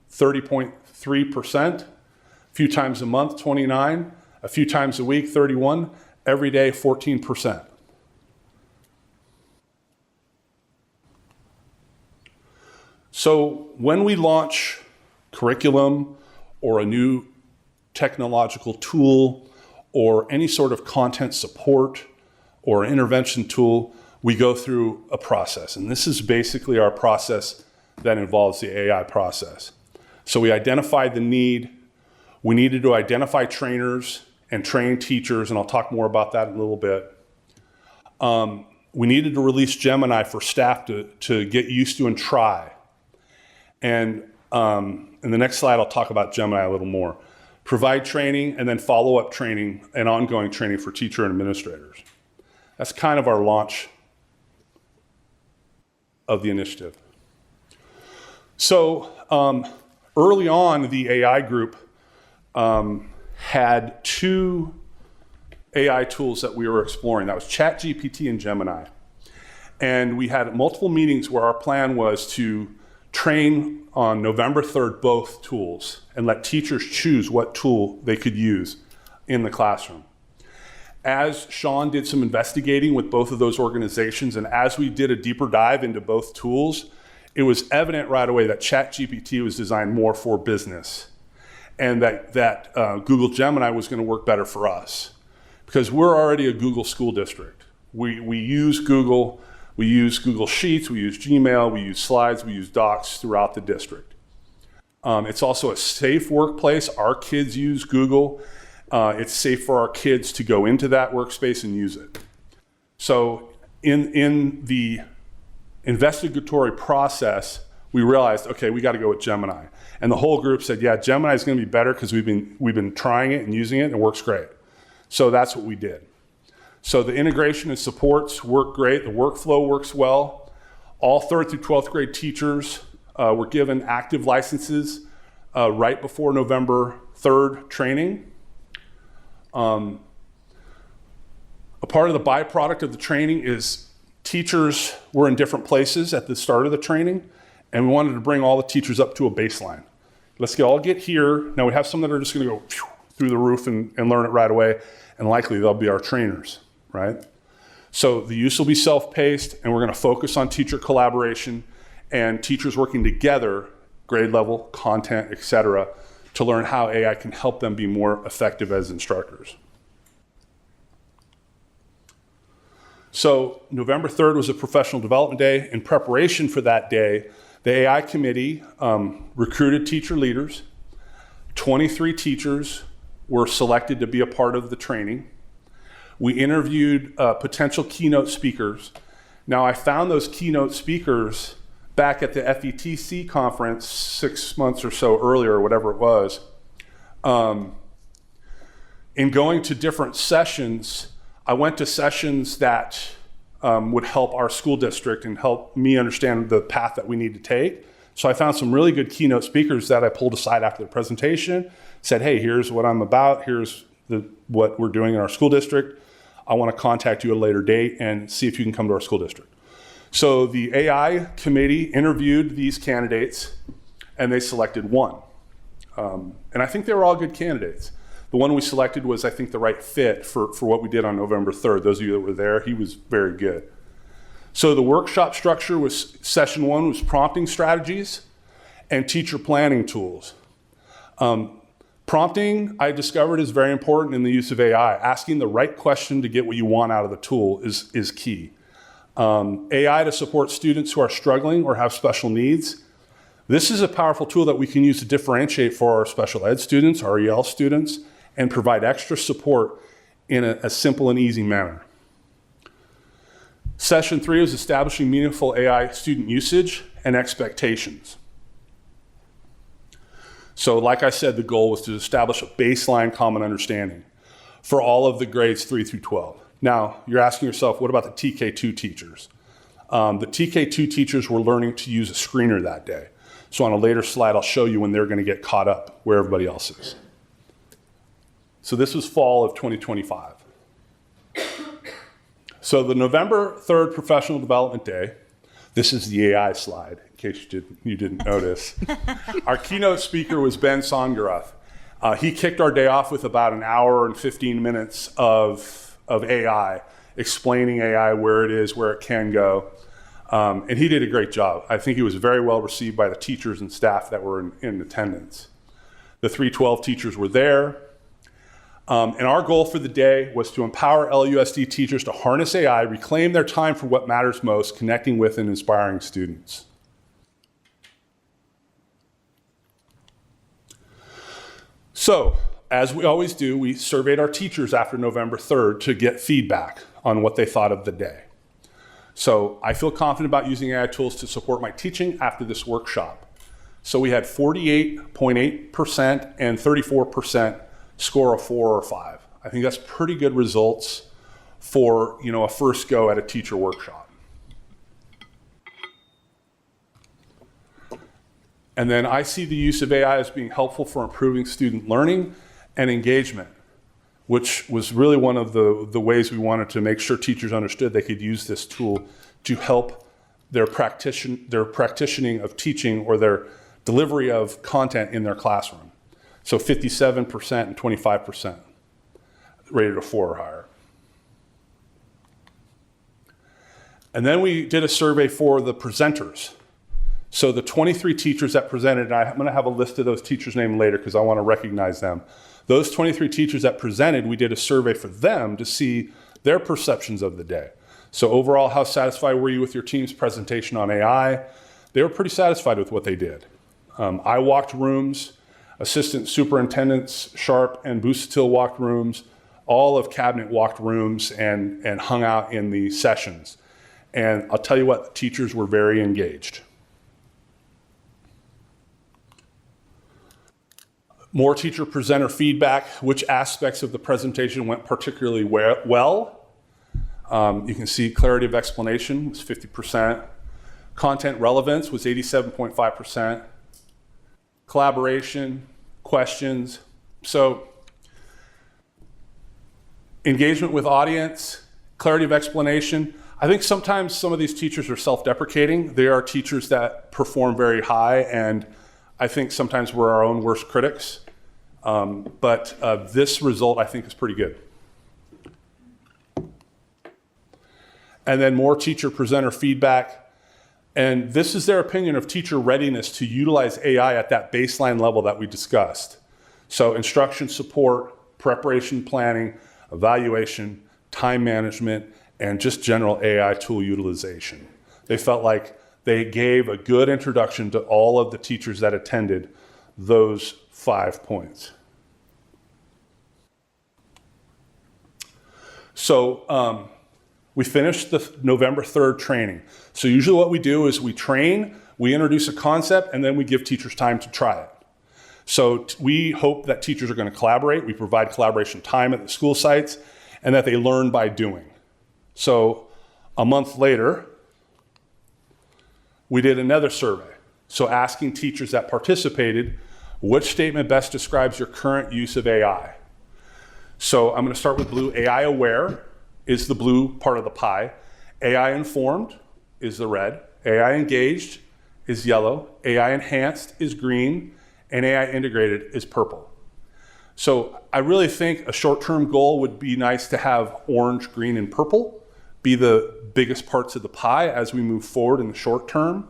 30.3%. A few times a month, 29. A few times a week, 31. Every day, 14%. So when we launch curriculum or a new technological tool or any sort of content support or intervention tool, we go through a process. And this is basically our process that involves the AI process. So we identified the need. We needed to identify trainers and train teachers, and I'll talk more about that in a little bit. We needed to release Gemini for staff to get used to and try. And in the next slide, I'll talk about Gemini a little more. Provide training and then follow-up training and ongoing training for teacher and administrators. That's kind of our launch of the initiative. So early on, the AI group had two AI tools that we were exploring. That was ChatGPT and Gemini. And we had multiple meetings where our plan was to train on November 3rd both tools and let teachers choose what tool they could use in the classroom. As Sean did some investigating with both of those organizations, and as we did a deeper dive into both tools, it was evident right away that ChatGPT was designed more for business, and that Google Gemini was going to work better for us, because we're already a Google school district. We use Google, we use Google Sheets, we use Gmail, we use Slides, we use Docs throughout the district. It's also a safe workplace. Our kids use Google. It's safe for our kids to go into that workspace and use it. So in the investigatory process, we realized, okay, we got to go with Gemini. And the whole group said, yeah, Gemini is going to be better because we've been trying it and using it and it works great. So that's what we did. So the integration and supports work great. The workflow works well. All 3rd through 12th grade teachers were given active licenses right before November 3rd training. A part of the byproduct of the training is teachers were in different places at the start of the training, and we wanted to bring all the teachers up to a baseline. Let's all get here. Now we have some that are just going to go through the roof and learn it right away, and likely they'll be our trainers, right? So the use will be self-paced, and we're going to focus on teacher collaboration and teachers working together, grade level, content, etc., to learn how AI can help them be more effective as instructors. So November 3rd was a professional development day. In preparation for that day, the AI committee recruited teacher leaders. 23 teachers were selected to be a part of the training. We interviewed potential keynote speakers. Now, I found those keynote speakers back at the FETC conference 6 months or so earlier, or whatever it was. In going to different sessions, I went to sessions that would help our school district and help me understand the path that we need to take. So I found some really good keynote speakers that I pulled aside after the presentation, said, hey, here's what I'm about, here's what we're doing in our school district. I want to contact you at a later date and see if you can come to our school district. So the AI committee interviewed these candidates, and they selected one. And I think they were all good candidates. The one we selected was, I think, the right fit for what we did on November 3rd. Those of you that were there, he was very good. So the workshop structure was, session 1 was prompting strategies and teacher planning tools. Prompting, I discovered, is very important in the use of AI. Asking the right question to get what you want out of the tool is key. AI to support students who are struggling or have special needs. This is a powerful tool that we can use to differentiate for our special ed students, our EL students, and provide extra support in a simple and easy manner. Session 3 is establishing meaningful AI student usage and expectations. So like I said, the goal was to establish a baseline common understanding for all of the grades 3 through 12. Now, you're asking yourself, what about the TK2 teachers? The TK2 teachers were learning to use a screener that day. So on a later slide, I'll show you when they're going to get caught up where everybody else is. So this was fall of 2025. So the November 3rd Professional Development Day, this is the AI slide, in case you didn't notice. Our keynote speaker was Ben Songarath. He kicked our day off with about an hour and 15 minutes of AI, explaining AI, where it is, where it can go. And he did a great job. I think he was very well received by the teachers and staff that were in attendance. The 312 teachers were there. And our goal for the day was to empower LUSD teachers to harness AI, reclaim their time for what matters most, connecting with and inspiring students. So, as we always do, we surveyed our teachers after November 3rd to get feedback on what they thought of the day. So I feel confident about using AI tools to support my teaching after this workshop. So we had 48.8% and 34% score of 4 or 5. I think that's pretty good results for a first go at a teacher workshop. And then I see the use of AI as being helpful for improving student learning and engagement, which was really one of the ways we wanted to make sure teachers understood they could use this tool to help their practicing of teaching or their delivery of content in their classroom. So 57% and 25% rated a 4 or higher. And then we did a survey for the presenters. So the 23 teachers that presented, and I'm going to have a list of those teachers' names later because I want to recognize them. Those 23 teachers that presented, we did a survey for them to see their perceptions of the day. So overall, how satisfied were you with your team's presentation on AI? They were pretty satisfied with what they did. I walked rooms, assistant superintendents, Sharp and Busatil walked rooms, all of cabinet walked rooms and hung out in the sessions. And I'll tell you what, the teachers were very engaged. More teacher presenter feedback, which aspects of the presentation went particularly well. You can see clarity of explanation was 50%. Content relevance was 87.5%. Collaboration, questions. So engagement with audience, clarity of explanation. I think sometimes some of these teachers are self-deprecating. They are teachers that perform very high, and I think sometimes we're our own worst critics. But this result, I think, is pretty good. And then more teacher presenter feedback. And this is their opinion of teacher readiness to utilize AI at that baseline level that we discussed. So instruction support, preparation planning, evaluation, time management, and just general AI tool utilization. They felt like they gave a good introduction to all of the teachers that attended those 5 points. So we finished the November 3rd training. So usually what we do is we train, we introduce a concept, and then we give teachers time to try it. So we hope that teachers are going to collaborate. We provide collaboration time at the school sites, and that they learn by doing. So a month later, we did another survey. So asking teachers that participated, which statement best describes your current use of AI? So I'm going to start with blue. AI aware is the blue part of the pie. AI informed is the red. AI engaged is yellow. AI enhanced is green. And AI integrated is purple. So I really think a short-term goal would be nice to have orange, green, and purple be the biggest parts of the pie as we move forward in the short term.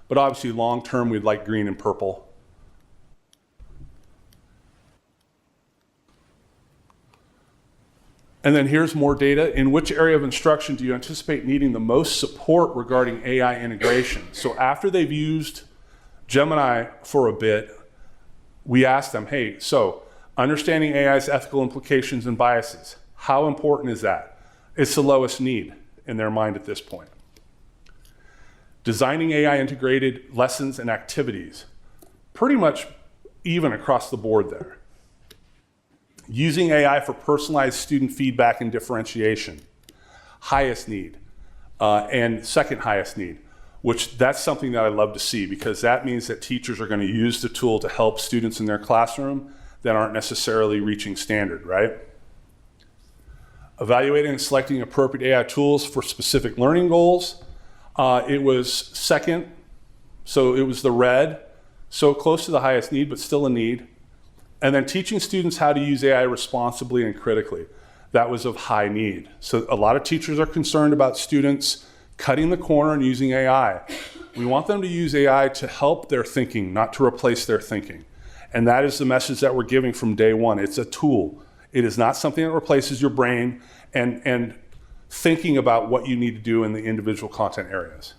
But obviously long-term, we'd like green and purple. And then here's more data. In which area of instruction do you anticipate needing the most support regarding AI integration? So after they've used Gemini for a bit, we asked them, hey, so understanding AI's ethical implications and biases, how important is that? It's the lowest need in their mind at this point. Designing AI integrated lessons and activities, pretty much even across the board there. Using AI for personalized student feedback and differentiation, highest need, and second highest need, which that's something that I love to see because that means that teachers are going to use the tool to help students in their classroom that aren't necessarily reaching standard, right? Evaluating and selecting appropriate AI tools for specific learning goals. It was second, so it was the red, so close to the highest need, but still a need. And then teaching students how to use AI responsibly and critically. That was of high need. So a lot of teachers are concerned about students cutting the corner and using AI. We want them to use AI to help their thinking, not to replace their thinking. And that is the message that we're giving from day one. It's a tool. It is not something that replaces your brain and thinking about what you need to do in the individual content areas.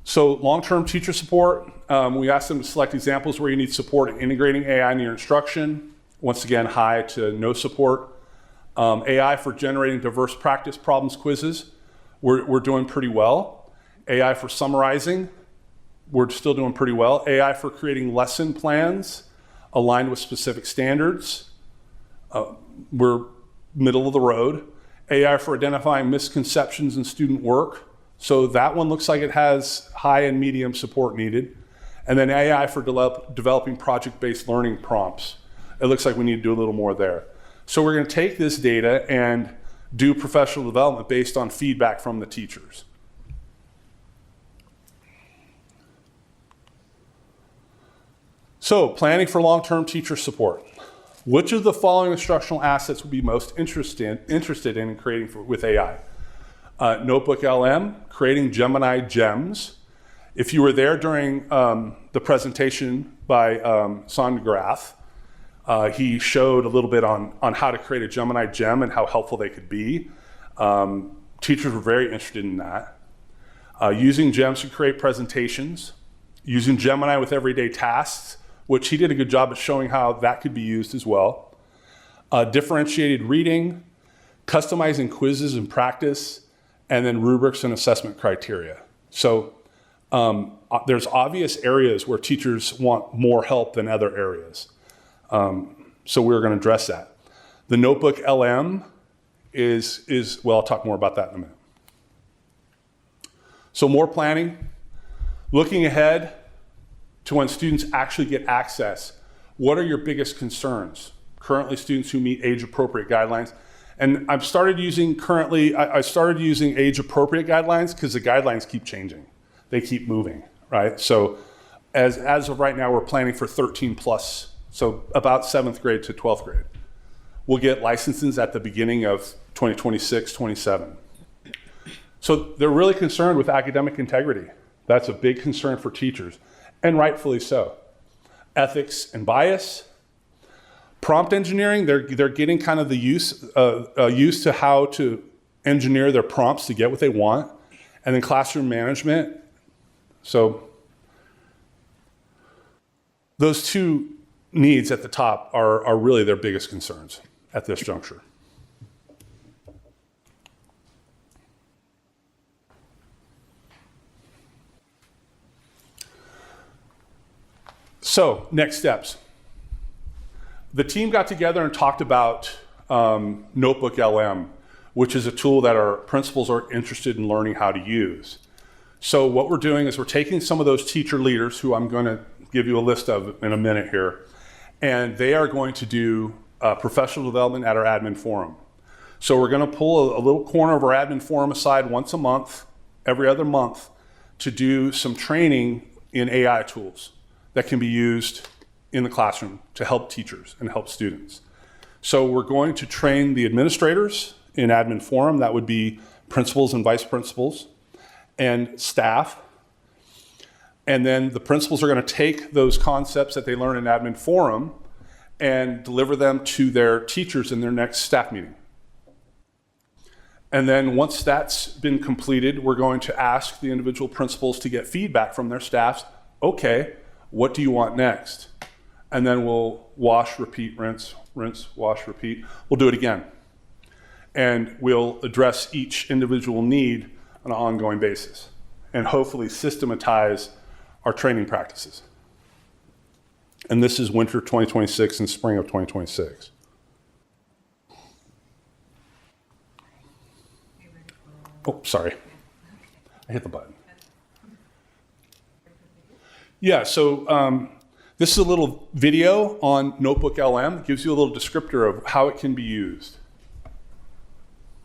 So long-term teacher support, we asked them to select examples where you need support in integrating AI in your instruction. Once again, high to no support. AI for generating diverse practice problems quizzes, we're doing pretty well. AI for summarizing, we're still doing pretty well. AI for creating lesson plans aligned with specific standards, we're middle of the road. AI for identifying misconceptions in student work, so that one looks like it has high and medium support needed. And then AI for developing project-based learning prompts. It looks like we need to do a little more there. So we're going to take this data and do professional development based on feedback from the teachers. So, planning for long-term teacher support. Which of the following instructional assets would be most interested in creating with AI? Notebook LM, creating Gemini gems. If you were there during the presentation by Son Graff, he showed a little bit on how to create a Gemini gem and how helpful they could be. Teachers were very interested in that. Using gems to create presentations, using Gemini with everyday tasks, which he did a good job of showing how that could be used as well. Differentiated reading, customizing quizzes and practice, and then rubrics and assessment criteria. So there's obvious areas where teachers want more help than other areas. So we're going to address that. The Notebook LM is, well, I'll talk more about that in a minute. So more planning, looking ahead to when students actually get access. What are your biggest concerns? Currently, students who meet age-appropriate guidelines. And I started using age-appropriate guidelines because the guidelines keep changing. They keep moving, right? So as of right now, we're planning for 13 plus, so about 7th grade to 12th grade. We'll get licenses at the beginning of 2026, 27. So they're really concerned with academic integrity. That's a big concern for teachers, and rightfully so. Ethics and bias. Prompt engineering, they're getting kind of the used to how to engineer their prompts to get what they want. And then classroom management. So those two needs at the top are really their biggest concerns at this juncture. So next steps. The team got together and talked about Notebook LM, which is a tool that our principals are interested in learning how to use. So what we're doing is we're taking some of those teacher leaders, who I'm going to give you a list of in a minute here, and they are going to do professional development at our admin forum. So we're going to pull a little corner of our admin forum aside once a month, every other month, to do some training in AI tools that can be used in the classroom to help teachers and help students. So we're going to train the administrators in admin forum. That would be principals and vice principals and staff. And then the principals are going to take those concepts that they learn in admin forum and deliver them to their teachers in their next staff meeting. And then once that's been completed, we're going to ask the individual principals to get feedback from their staffs. Okay, what do you want next? And then we'll wash, repeat, rinse, wash, repeat. We'll do it again. And we'll address each individual need on an ongoing basis and hopefully systematize our training practices. And this is winter 2026 and spring of 2026. Oh, sorry. I hit the button. Yeah, so this is a little video on Notebook LM. It gives you a little descriptor of how it can be used.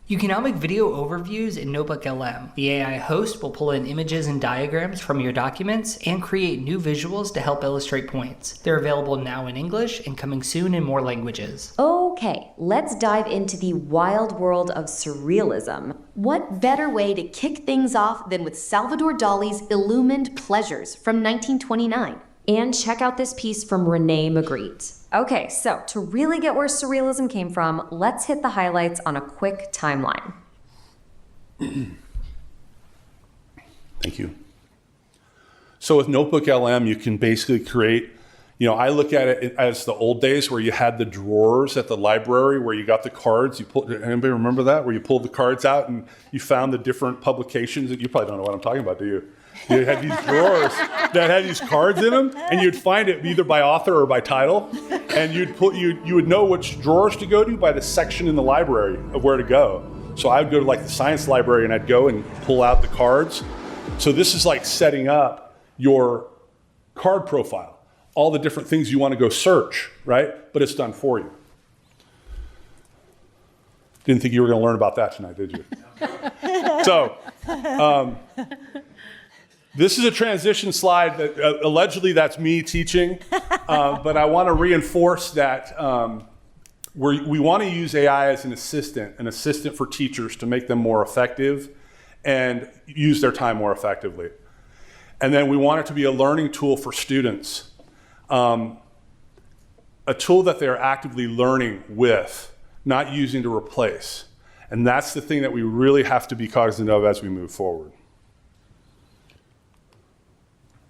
You can now make video overviews in Notebook LM. The AI host will pull in images and diagrams from your documents and create new visuals to help illustrate points. They're available now in English and coming soon in more languages. Okay, let's dive into the wild world of surrealism. What better way to kick things off than with Salvador Dali's Illumined Pleasures from 1929? And check out this piece from Renee Magritte. Okay, so to really get where surrealism came from, let's hit the highlights on a quick timeline. Thank you. So with Notebook LM, you can basically create, I look at it as the old days where you had the drawers at the library where you got the cards. Anybody remember that? Where you pulled the cards out and you found the different publications. You probably don't know what I'm talking about, do you? You had these drawers that had these cards in them, and you'd find it either by author or by title, and you would know which drawers to go to by the section in the library of where to go. So I would go to like the science library, and I'd go and pull out the cards. So this is like setting up your card profile, all the different things you want to go search, right? But it's done for you. Didn't think you were going to learn about that tonight, did you? So, this is a transition slide that allegedly that's me teaching, but I want to reinforce that we want to use AI as an assistant for teachers to make them more effective and use their time more effectively. And then we want it to be a learning tool for students, a tool that they're actively learning with, not using to replace. And that's the thing that we really have to be cognizant of as we move forward.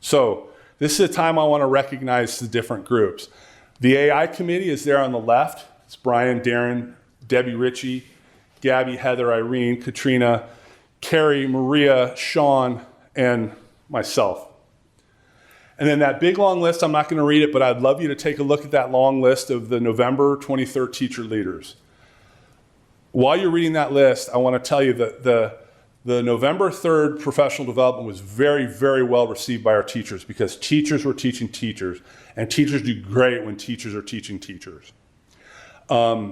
So this is a time I want to recognize the different groups. The AI committee is there on the left. It's Brian, Darren, Debbie Ritchie, Gabby, Heather, Irene, Katrina, Carrie, Maria, Sean, and myself. And then that big long list, I'm not going to read it, but I'd love you to take a look at that long list of the November 23rd teacher leaders. While you're reading that list, I want to tell you that the November 3rd professional development was very, very well received by our teachers because teachers were teaching teachers, and teachers do great when teachers are teaching teachers. The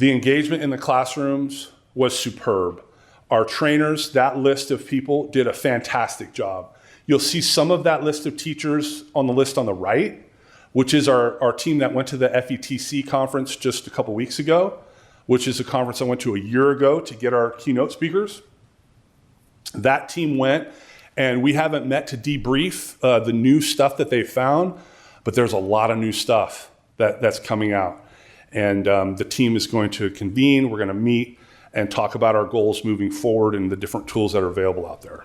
engagement in the classrooms was superb. Our trainers, that list of people, did a fantastic job. You'll see some of that list of teachers on the list on the right, which is our team that went to the FETC conference just a couple weeks ago, which is a conference I went to a year ago to get our keynote speakers. That team went, and we haven't met to debrief the new stuff that they found, but there's a lot of new stuff that's coming out. And the team is going to convene, we're going to meet and talk about our goals moving forward and the different tools that are available out there.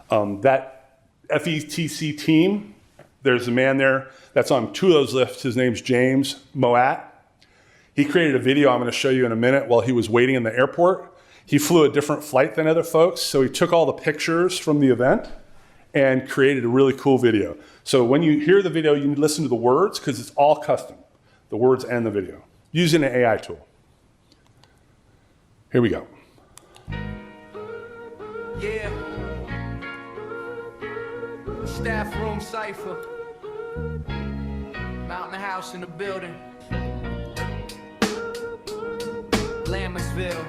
That FETC team, there's a man there that's on two of those lists. His name's James Moat. He created a video I'm going to show you in a minute while he was waiting in the airport. He flew a different flight than other folks, so he took all the pictures from the event and created a really cool video. So when you hear the video, you need to listen to the words because it's all custom, the words and the video, using an AI tool. Here we go. Yeah. Staff room cipher. Mountain House in the building. Lammersville,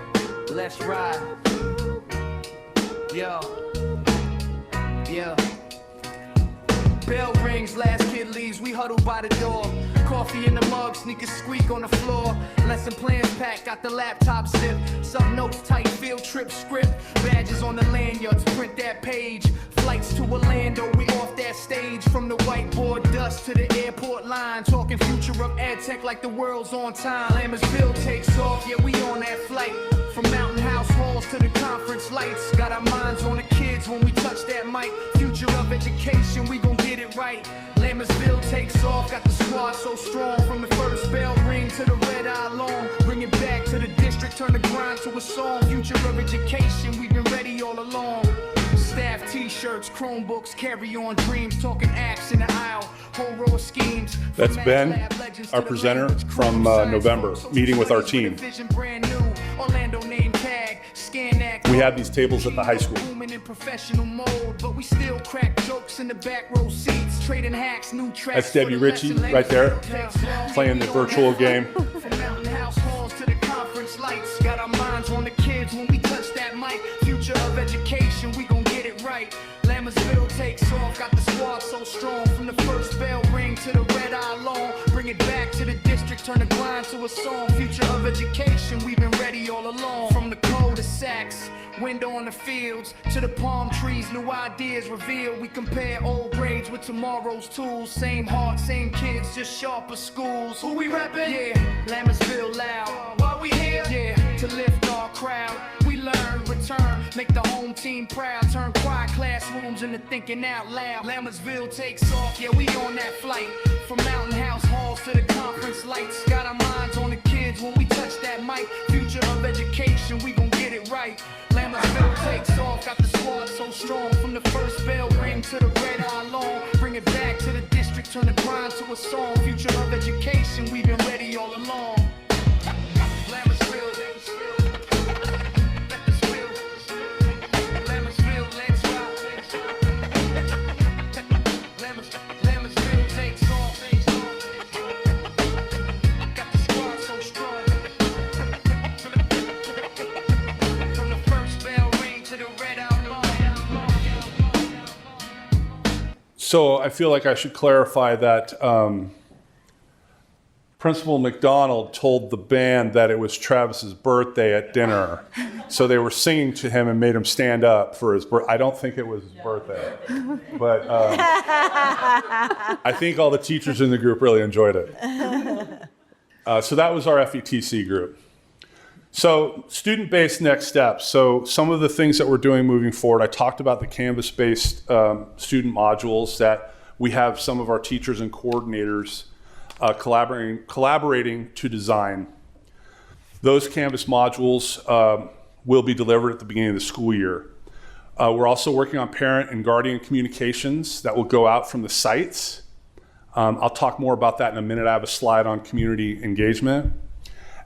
let's ride. Yo. Yeah. Bell rings, last kid leaves, we huddle by the door. Coffee in the mug, sneakers squeak on the floor. Lesson plans packed, got the laptop zip. Some notes tight, field trip script. Badges on the lanyards, print that page. Flights to Orlando, we off that stage. From the whiteboard dust to the airport line. Talking future of ed tech like the world's on time. Lammersville takes off, yeah, we on that flight. From mountain house halls to the conference lights. Got our minds on the kids when we touch that mic. Future of education, we gon' get it right. Lammersville takes off, got the squad so strong. From the first bell ring to the red eye long. Bring it back to the district, turn the grind to a song. Future of education, we've been ready all along. Staff t-shirts, Chromebooks, carry on dreams. Talking apps in the aisle, whole row of schemes. That's Ben, our presenter from November, meeting with our team. We have these tables at the high school. But we still crack jokes in the back row seats. Trading hacks, new tracks. That's Debbie Ritchie right there, playing the virtual game. From mountain house halls to the conference lights. Got our minds on the kids when we touch that mic. Future of education, we gon' get it right. Lammersville takes off, got the squad so strong. From the first bell ring to the red eye long. Bring it back to the district, turn the grind to a song. Future of education, we've been ready all along. From the cul-de-sacs, window on the fields, to the palm trees, new ideas revealed. We compare old grades with tomorrow's tools. Same heart, same kids, just sharper schools. Who we reppin'? Yeah, Lammersville loud. Why we here? Yeah, to lift our crowd. We learn, return, make the home team proud. Turn quiet classrooms into thinking out loud. Lammersville takes off, yeah, we on that flight. From mountain house halls to the conference lights. Got our minds on the kids when we touch that mic. Future of education, we gon' get it right. Lammersville takes off, got the squad so strong. From the first bell ring to the red eye long. Bring it back to the district, turn the grind to a song. Future of education, we've been ready all along. So I feel like I should clarify that Principal McDonald told the band that it was Travis's birthday at dinner. So they were singing to him and made him stand up for his birthday. I don't think it was his birthday. But I think all the teachers in the group really enjoyed it. So that was our FETC group. So student-based next steps. So some of the things that we're doing moving forward, I talked about the Canvas-based student modules that we have some of our teachers and coordinators collaborating to design. Those Canvas modules will be delivered at the beginning of the school year. We're also working on parent and guardian communications that will go out from the sites. I'll talk more about that in a minute. I have a slide on community engagement.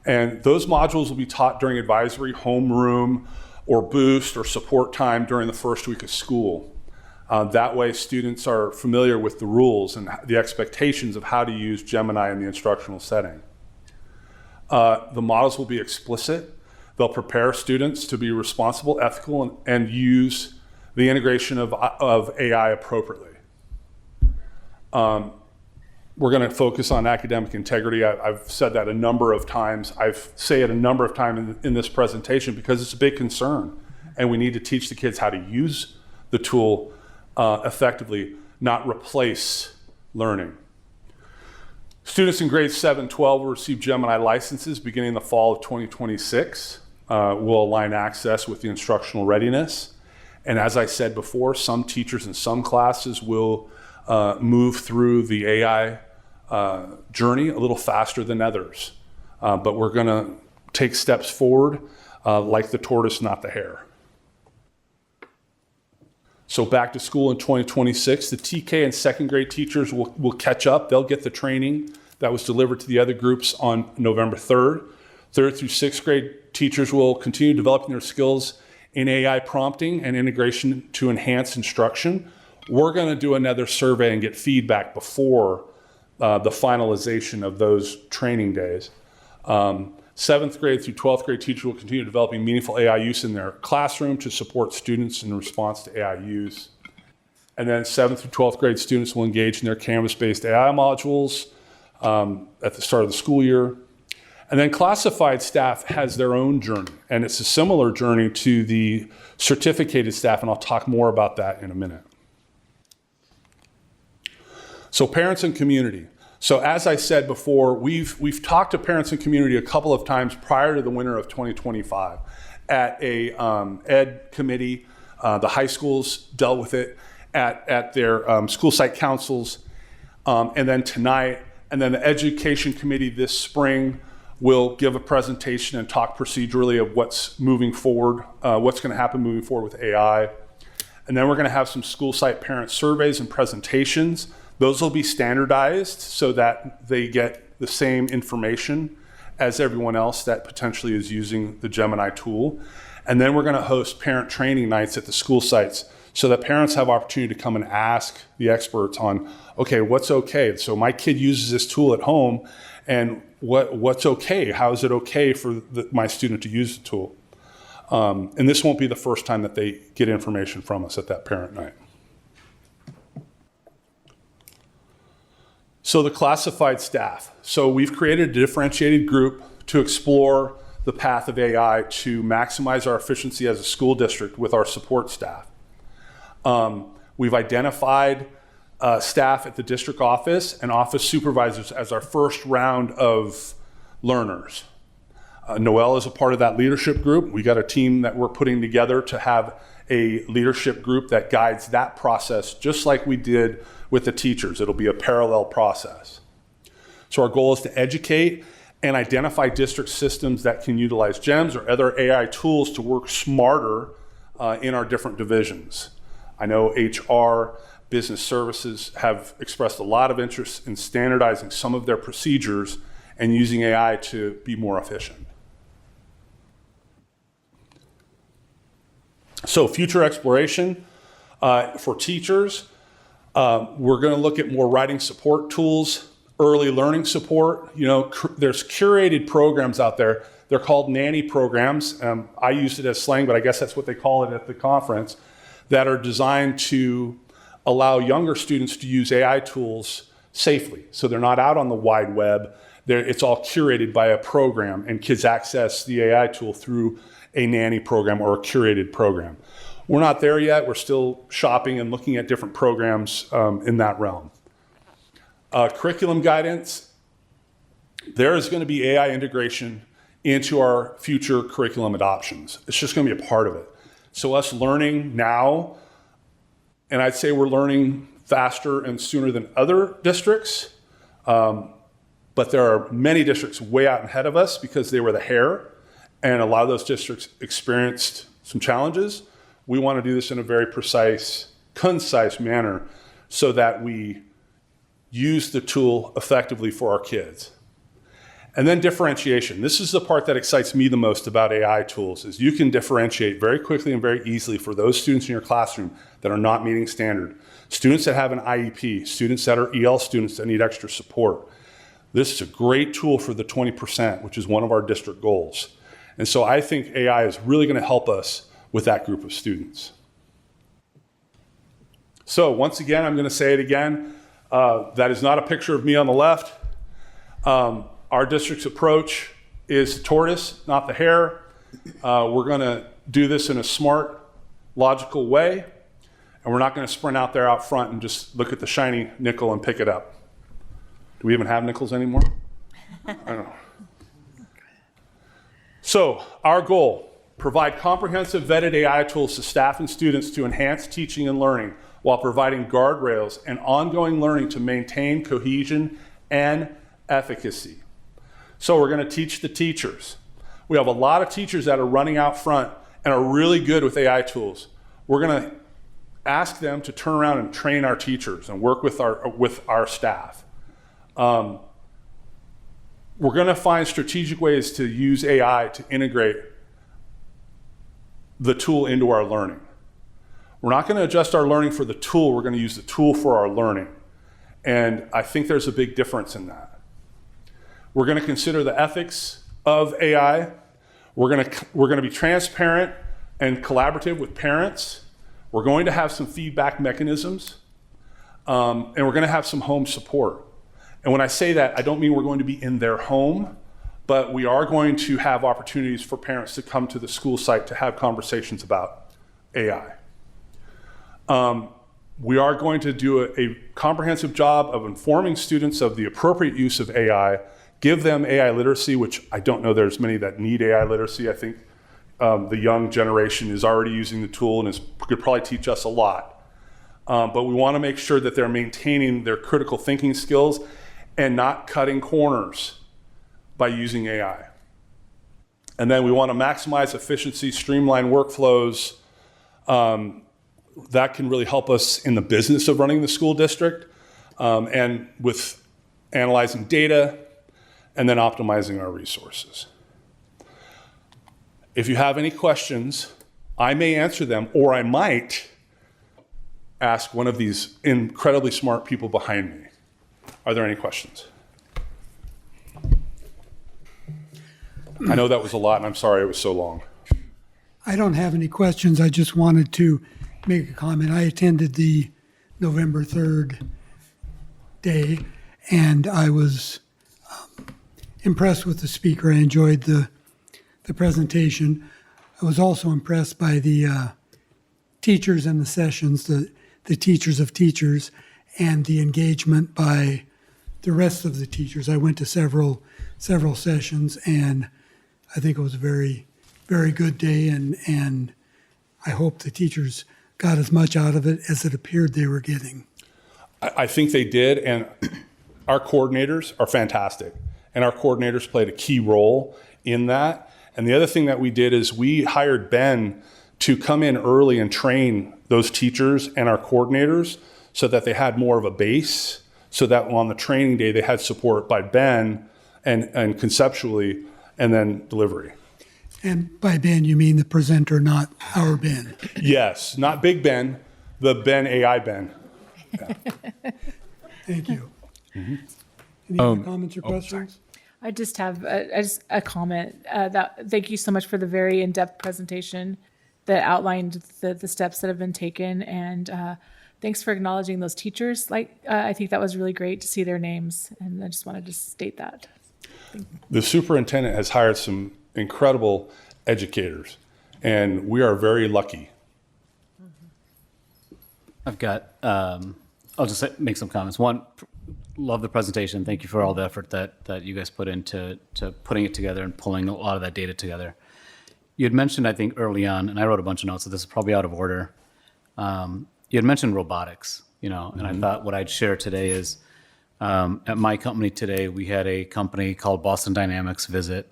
And those modules will be taught during advisory, homeroom, or boost or support time during the first week of school. That way students are familiar with the rules and the expectations of how to use Gemini in the instructional setting. The models will be explicit. They'll prepare students to be responsible, ethical, and use the integration of AI appropriately. We're going to focus on academic integrity. I've said that a number of times. I say it a number of times in this presentation because it's a big concern. And we need to teach the kids how to use the tool effectively, not replace learning. Students in grades 7 12 will receive Gemini licenses beginning the fall of 2026. We'll align access with the instructional readiness. And as I said before, some teachers in some classes will move through the AI journey a little faster than others. But we're going to take steps forward like the tortoise, not the hare. So back to school in 2026, the TK and second grade teachers will catch up. They'll get the training that was delivered to the other groups on November 3rd. Third through sixth grade teachers will continue developing their skills in AI prompting and integration to enhance instruction. We're going to do another survey and get feedback before the finalization of those training days. 7th grade through 12th grade teachers will continue developing meaningful AI use in their classroom to support students in response to AI use. And then 7th through 12th grade students will engage in their Canvas-based AI modules at the start of the school year. And then classified staff has their own journey, and it's a similar journey to the certificated staff, and I'll talk more about that in a minute. So parents and community. So as I said before, we've talked to parents and community a couple of times prior to the winter of 2025 at a ed committee. The high schools dealt with it at their school site councils, and then tonight, and then the education committee this spring will give a presentation and talk procedurally of what's moving forward, what's going to happen moving forward with AI. And then we're going to have some school site parent surveys and presentations. Those will be standardized so that they get the same information as everyone else that potentially is using the Gemini tool. And then we're going to host parent training nights at the school sites so that parents have opportunity to come and ask the experts on, okay, what's okay? So my kid uses this tool at home, and what's okay? How is it okay for my student to use the tool? And this won't be the first time that they get information from us at that parent night. So the classified staff. So we've created a differentiated group to explore the path of AI to maximize our efficiency as a school district with our support staff. We've identified staff at the district office and office supervisors as our first round of learners. Noelle is a part of that leadership group. We got a team that we're putting together to have a leadership group that guides that process, just like we did with the teachers. It'll be a parallel process. So our goal is to educate and identify district systems that can utilize GEMS or other AI tools to work smarter in our different divisions. I know HR, business services have expressed a lot of interest in standardizing some of their procedures and using AI to be more efficient. So future exploration for teachers. We're going to look at more writing support tools, early learning support. You know, there's curated programs out there. They're called nanny programs. I used it as slang, but I guess that's what they call it at the conference, that are designed to allow younger students to use AI tools safely. So they're not out on the wide web. It's all curated by a program, and kids access the AI tool through a nanny program or a curated program. We're not there yet. We're still shopping and looking at different programs in that realm. Curriculum guidance, there is going to be AI integration into our future curriculum adoptions. It's just going to be a part of it. So us learning now, and I'd say we're learning faster and sooner than other districts, but there are many districts way out ahead of us because they were the hare, and a lot of those districts experienced some challenges. We want to do this in a very precise, concise manner so that we use the tool effectively for our kids. And then differentiation. This is the part that excites me the most about AI tools, is you can differentiate very quickly and very easily for those students in your classroom that are not meeting standard. Students that have an IEP, students that are EL students that need extra support. This is a great tool for the 20%, which is one of our district goals. And so I think AI is really going to help us with that group of students. So once again, I'm going to say it again. That is not a picture of me on the left. Our district's approach is tortoise, not the hare. We're going to do this in a smart, logical way, and we're not going to sprint out there out front and just look at the shiny nickel and pick it up. Do we even have nickels anymore? I don't know. So our goal, provide comprehensive vetted AI tools to staff and students to enhance teaching and learning while providing guardrails and ongoing learning to maintain cohesion and efficacy. So we're going to teach the teachers. We have a lot of teachers that are running out front and are really good with AI tools. We're going to ask them to turn around and train our teachers and work with our staff. We're going to find strategic ways to use AI to integrate the tool into our learning. We're not going to adjust our learning for the tool. We're going to use the tool for our learning. And I think there's a big difference in that. We're going to consider the ethics of AI. We're going to be transparent and collaborative with parents. We're going to have some feedback mechanisms. And we're going to have some home support. And when I say that, I don't mean we're going to be in their home, but we are going to have opportunities for parents to come to the school site to have conversations about AI. We are going to do a comprehensive job of informing students of the appropriate use of AI, give them AI literacy, which I don't know there's many that need AI literacy. I think the young generation is already using the tool and could probably teach us a lot. But we want to make sure that they're maintaining their critical thinking skills and not cutting corners by using AI. And then we want to maximize efficiency, streamline workflows. That can really help us in the business of running the school district and with analyzing data and then optimizing our resources. If you have any questions, I may answer them, or I might ask one of these incredibly smart people behind me. Are there any questions? I know that was a lot, and I'm sorry it was so long. I don't have any questions. I just wanted to make a comment. I attended the November 3rd day, and I was impressed with the speaker. I enjoyed the presentation. I was also impressed by the teachers and the sessions, the teachers of teachers, and the engagement by the rest of the teachers. I went to several sessions, and I think it was a very, very good day, and I hope the teachers got as much out of it as it appeared they were getting. I think they did, and our coordinators are fantastic, and our coordinators played a key role in that. And the other thing that we did is we hired Ben to come in early and train those teachers and our coordinators so that they had more of a base, so that on the training day they had support by Ben and conceptually, and then delivery. And by Ben, you mean the presenter, not our Ben? Yes, not Big Ben, the Ben AI Ben. Yeah. Thank you. Mm-hmm. Any other comments or questions? I just have a comment. Thank you so much for the very in-depth presentation that outlined the steps that have been taken, and thanks for acknowledging those teachers. I think that was really great to see their names, and I just wanted to state that. The superintendent has hired some incredible educators, and we are very lucky. I've got, I'll just make some comments. One, love the presentation. Thank you for all the effort that you guys put into putting it together and pulling a lot of that data together. You had mentioned, I think, early on, and I wrote a bunch of notes, so this is probably out of order. You had mentioned robotics, and I thought what I'd share today is, at my company today, we had a company called Boston Dynamics visit.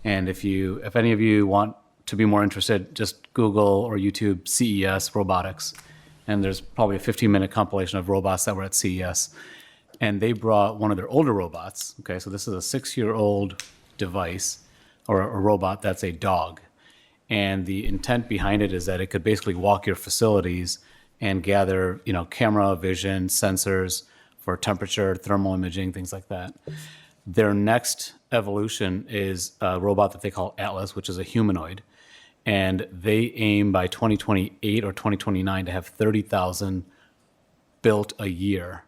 And if any of you want to be more interested, just Google or YouTube CES robotics. And there's probably a 15-minute compilation of robots that were at CES. And they brought one of their older robots. Okay, so this is a 6-year-old device or a robot that's a dog. And the intent behind it is that it could basically walk your facilities and gather, camera, vision, sensors for temperature, thermal imaging, things like that. Their next evolution is a robot that they call Atlas, which is a humanoid. And they aim by 2028 or 2029 to have 30,000 built a year,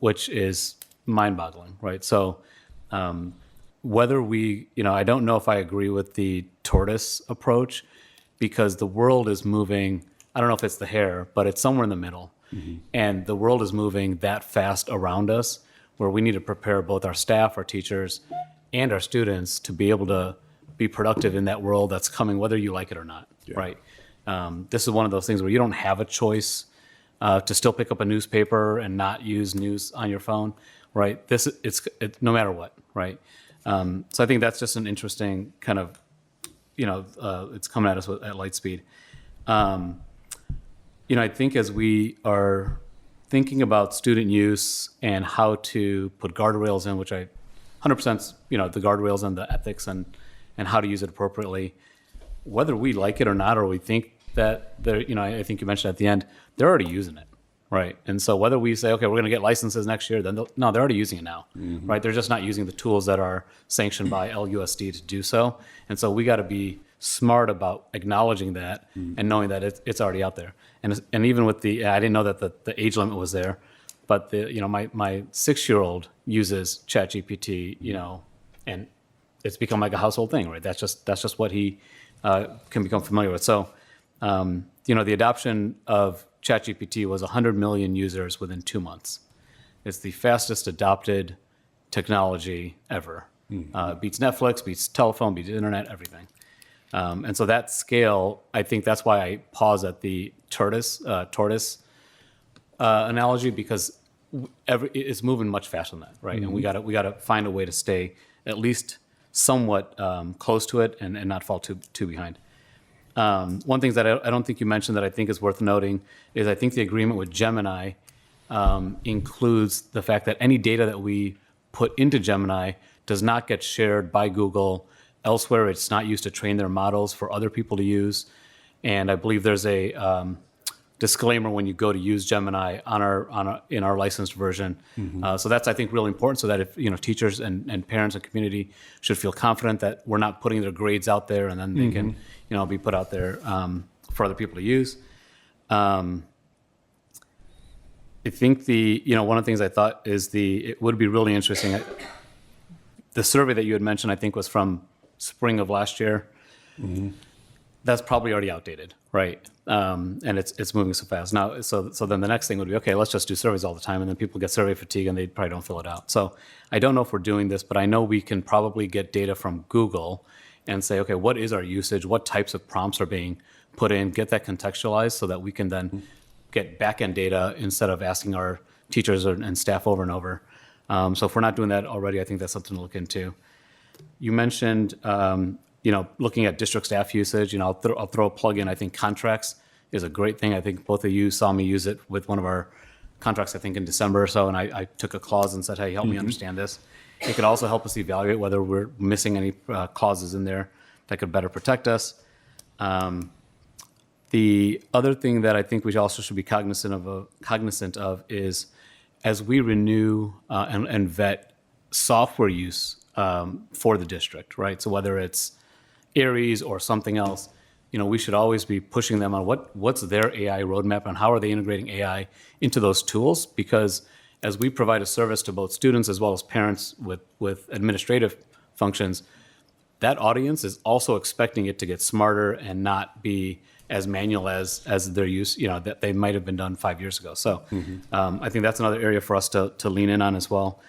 which is mind-boggling, right? So whether I don't know if I agree with the tortoise approach, because the world is moving, I don't know if it's the hare, but it's somewhere in the middle. Mm-hmm. And the world is moving that fast around us where we need to prepare both our staff, our teachers, and our students to be able to be productive in that world that's coming, whether you like it or not, right? This is one of those things where you don't have a choice to still pick up a newspaper and not use news on your phone, right? It's no matter what, right? So I think that's just an interesting kind of, it's coming at us at light speed. I think as we are thinking about student use and how to put guardrails in, which I 100%, the guardrails and the ethics and how to use it appropriately, whether we like it or not, or we think that I think you mentioned at the end, they're already using it, right? And so whether we say, okay, we're going to get licenses next year, then no, they're already using it now, right? They're just not using the tools that are sanctioned by LUSD to do so. And so we got to be smart about acknowledging that and knowing that it's already out there. And even with I didn't know that the age limit was there, but my 6-year-old uses ChatGPT, and it's become like a household thing, right? That's just what he can become familiar with. So, the adoption of ChatGPT was 100 million users within 2 months. It's the fastest adopted technology ever. Beats Netflix, beats telephone, beats internet, everything. And so that scale, I think that's why I pause at the tortoise analogy, because it's moving much faster than that, right? And we got to find a way to stay at least somewhat close to it and not fall too behind. One thing that I don't think you mentioned that I think is worth noting is I think the agreement with Gemini includes the fact that any data that we put into Gemini does not get shared by Google elsewhere. It's not used to train their models for other people to use. And I believe there's a disclaimer when you go to use Gemini in our licensed version. So that's, I think, really important, so that if teachers and parents and community should feel confident that we're not putting their grades out there and then they can be put out there for other people to use. I think one of the things I thought is it would be really interesting. The survey that you had mentioned, I think, was from spring of last year. That's probably already outdated, right? And it's moving so fast now. So then the next thing would be, okay, let's just do surveys all the time, and then people get survey fatigue and they probably don't fill it out. So I don't know if we're doing this, but I know we can probably get data from Google and say, okay, what is our usage? What types of prompts are being put in? Get that contextualized so that we can then get back-end data instead of asking our teachers and staff over and over. So if we're not doing that already, I think that's something to look into. You mentioned, looking at district staff usage. I'll throw a plug in. I think contracts is a great thing. I think both of you saw me use it with one of our contracts, I think in December or so, and I took a clause and said, hey, help me understand this. It could also help us evaluate whether we're missing any clauses in there that could better protect us. The other thing that I think we also should be cognizant of is, as we renew and vet software use for the district, right? So whether it's Aries or something else, we should always be pushing them on what's their AI roadmap and how are they integrating AI into those tools, because as we provide a service to both students as well as parents with administrative functions, that audience is also expecting it to get smarter and not be as manual as they're used, that they might have been done 5 years ago. So I think that's another area for us to lean in on as well.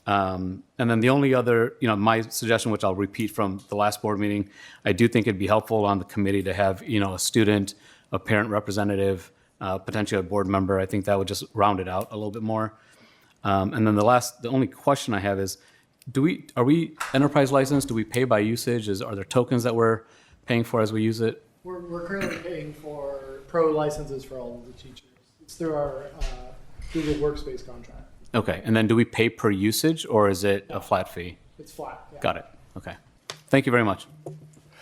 And then the only other, my suggestion, which I'll repeat from the last board meeting, I do think it'd be helpful on the committee to have, a student, a parent representative, potentially a board member. I think that would just round it out a little bit more. And then the only question I have is, are we enterprise licensed? Do we pay by usage? Are there tokens that we're paying for as we use it? We're currently paying for pro licenses for all of the teachers. It's through our Google Workspace contract. Okay, and then do we pay per usage or is it a flat fee? It's flat. Yeah. Got it. Okay. Thank you very much.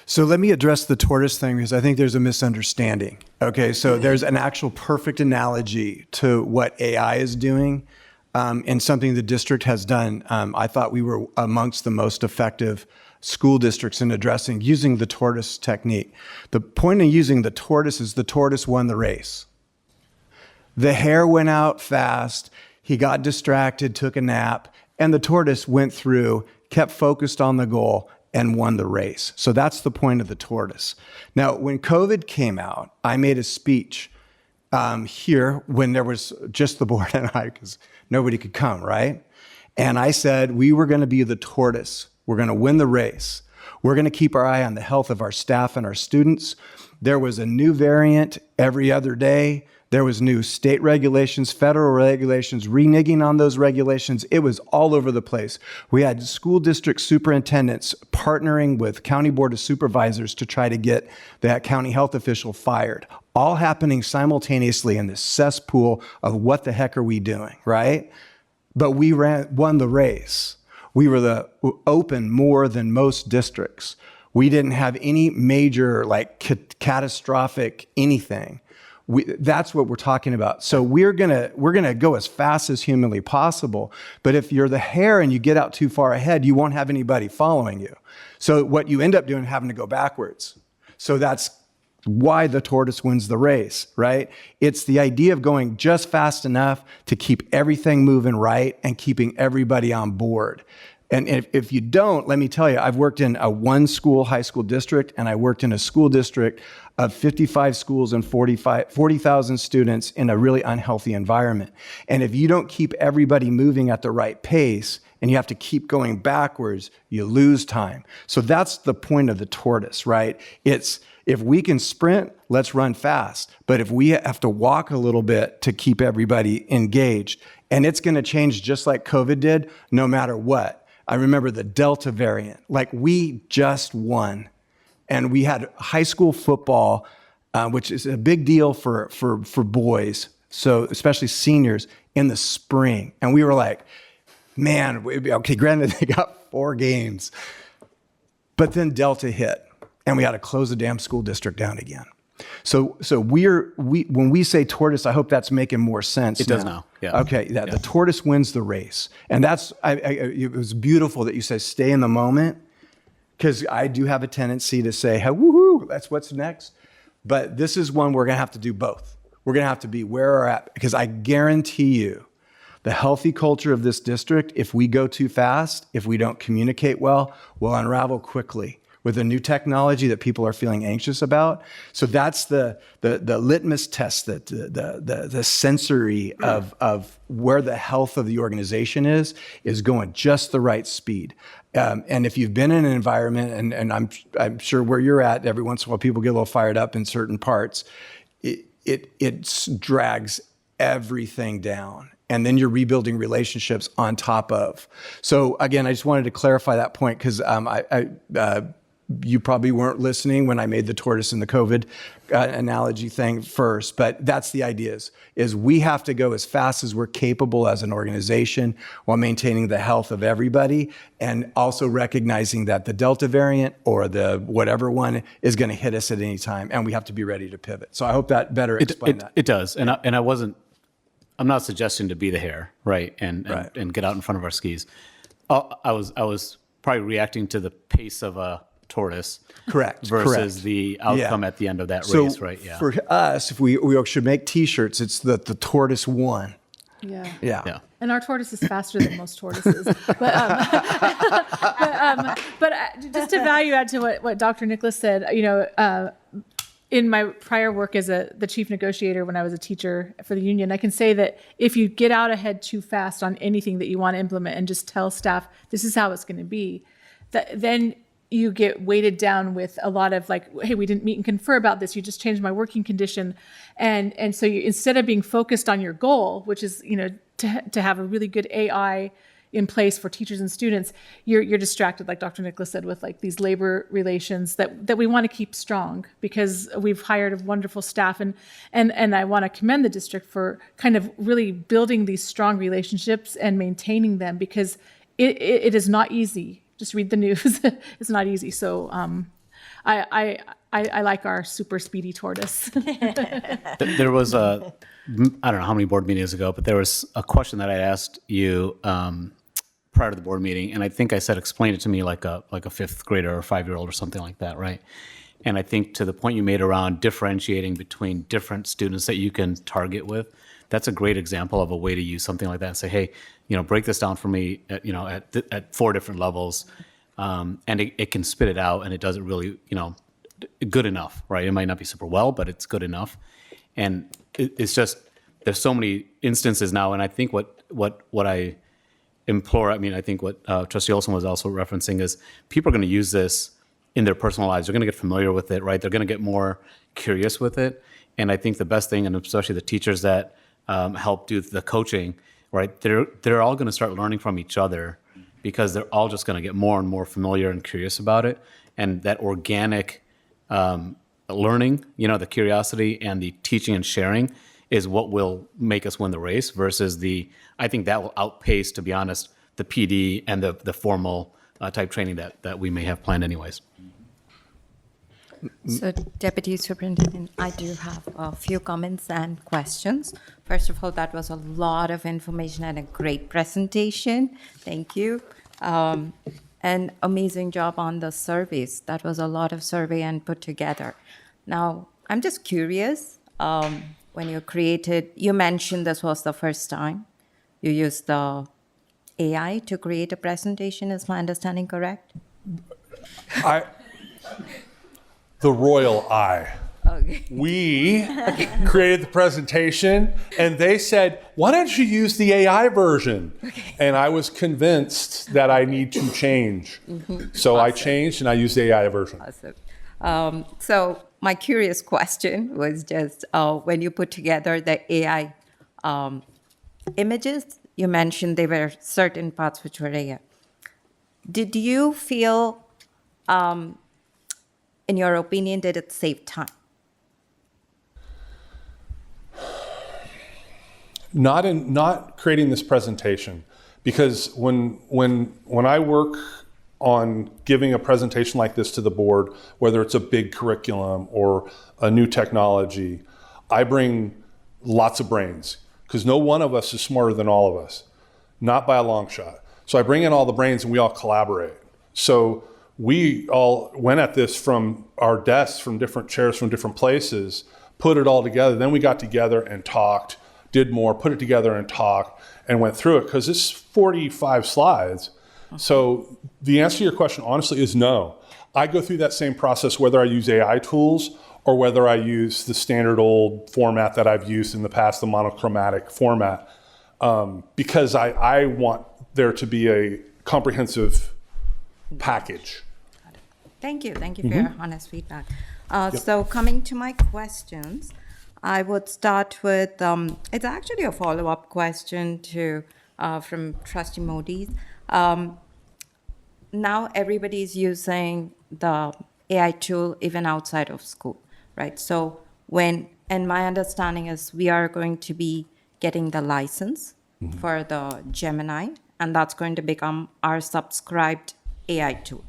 So let me address the tortoise thing because I think there's a misunderstanding. Okay, so there's an actual perfect analogy to what AI is doing and something the district has done. I thought we were amongst the most effective school districts in addressing using the tortoise technique. The point of using the tortoise is the tortoise won the race. The hare went out fast, he got distracted, took a nap, and the tortoise went through, kept focused on the goal, and won the race. So that's the point of the tortoise. Now, when COVID came out, I made a speech here when there was just the board and I, because nobody could come, right? And I said, we were going to be the tortoise. We're going to win the race. We're going to keep our eye on the health of our staff and our students. There was a new variant every other day. There was new state regulations, federal regulations, reneging on those regulations. It was all over the place. We had school district superintendents partnering with county board of supervisors to try to get that county health official fired, all happening simultaneously in this cesspool of what the heck are we doing, right? But we won the race. We were open more than most districts. We didn't have any major catastrophic anything. That's what we're talking about. So we're gonna go as fast as humanly possible. But if you're the hare and you get out too far ahead, you won't have anybody following you. So what you end up doing is having to go backwards. So that's why the tortoise wins the race, right? It's the idea of going just fast enough to keep everything moving right and keeping everybody on board. And if you don't, let me tell you, I've worked in a one school high school district and I worked in a school district of 55 schools and 40,000 students in a really unhealthy environment. And if you don't keep everybody moving at the right pace and you have to keep going backwards, you lose time. So that's the point of the tortoise, right? It's if we can sprint, let's run fast. But if we have to walk a little bit to keep everybody engaged, and it's going to change just like COVID did, no matter what. I remember the Delta variant, we just won. And we had high school football, which is a big deal for boys, so especially seniors, in the spring. And we were like, man, okay, granted they got 4 games, but then Delta hit and we had to close the damn school district down again. So when we say tortoise, I hope that's making more sense. It does now. Yeah. Okay. Yeah. The tortoise wins the race, and that's it was beautiful that you say stay in the moment, because I do have a tendency to say, hey, woohoo, that's what's next. But this is one we're gonna have to do both. We're gonna have to be where we're at, because I guarantee you, the healthy culture of this district, if we go too fast, if we don't communicate well, will unravel quickly with a new technology that people are feeling anxious about. So that's the litmus test, that the sensory of where the health of the organization is going just the right speed. And if you've been in an environment, and I'm sure where you're at, every once in a while people get a little fired up in certain parts, it drags everything down. And then you're rebuilding relationships on top of. So again, I just wanted to clarify that point, because you probably weren't listening when I made the tortoise and the COVID analogy thing first, but that's the idea is we have to go as fast as we're capable as an organization while maintaining the health of everybody, and also recognizing that the Delta variant or the whatever one is going to hit us at any time, and we have to be ready to pivot. So I hope that better explained that. It does, and I'm not suggesting to be the hare, right, and get out in front of our skis. I was probably reacting to the pace of a tortoise. Correct. Versus correct. the outcome at the end of that So race, right? Yeah. for us, if we should make T-shirts, it's the tortoise won. Yeah. Yeah. And our tortoise is faster than most tortoises. But just to value add to what Dr. Nicholas said, in my prior work as the chief negotiator when I was a teacher for the union, I can say that if you get out ahead too fast on anything that you want to implement and just tell staff, this is how it's going to be, then you get weighted down with a lot of like, hey, we didn't meet and confer about this. You just changed my working condition. And so instead of being focused on your goal, which is, to have a really good AI in place for teachers and students, you're distracted, like Dr. Nicholas said, with like these labor relations that we want to keep strong because we've hired a wonderful staff. And I want to commend the district for kind of really building these strong relationships and maintaining them because it is not easy. Just read the news. It's not easy. So I like our super speedy tortoise. There was I don't know how many board meetings ago, but there was a question that I asked you prior to the board meeting, and I think I said, explain it to me like a fifth grader or a 5-year-old or something like that, right? And I think to the point you made around differentiating between different students that you can target with, that's a great example of a way to use something like that and say, hey, break this down for me at 4 different levels, and it can spit it out, and it does it really, good enough, right? It might not be super well, but it's good enough. And it's just, there's so many instances now, and I think what I implore, I think what Trustee Olson was also referencing is people are going to use this in their personal lives. They're going to get familiar with it, right? They're going to get more curious with it. And I think the best thing, and especially the teachers that help do the coaching, right? They're all going to start learning from each other because they're all just going to get more and more familiar and curious about it. And that organic learning, the curiosity and the teaching and sharing is what will make us win the race versus I think that will outpace, to be honest, the PD and the formal type training that we may have planned anyways. So, Deputy Superintendent, I do have a few comments and questions. First of all, that was a lot of information and a great presentation. Thank you. And amazing job on the surveys. That was a lot of survey and put together. Now, I'm just curious, when you mentioned this was the first time you used the AI to create a presentation. Is my understanding correct? The royal I. Okay. We created the presentation, and they said, why don't you use the AI version? Okay. And I was convinced that I need to change. So Awesome. I changed, and I used the AI version. Awesome. So my curious question was just when you put together the AI images, you mentioned there were certain parts which were AI. Did you feel, in your opinion, did it save time? Not creating this presentation, because when I work on giving a presentation like this to the board, whether it's a big curriculum or a new technology, I bring lots of brains, because no one of us is smarter than all of us, not by a long shot. So I bring in all the brains and we all collaborate. So we all went at this from our desks, from different chairs, from different places, put it all together. Then we got together and talked, did more, put it together and talked, and went through it, because it's 45 slides. So the answer to your question, honestly, is no. I go through that same process whether I use AI tools or whether I use the standard old format that I've used in the past, the monochromatic format, because I want there to be a comprehensive package. Thank you. Thank you for your honest feedback. So coming to my questions, I would start with, it's actually a follow-up question from Trustee Modi's. Now everybody's using the AI tool even outside of school, right? So and my understanding is we are going to be getting the license for the Gemini, and that's going to become our subscribed AI tool.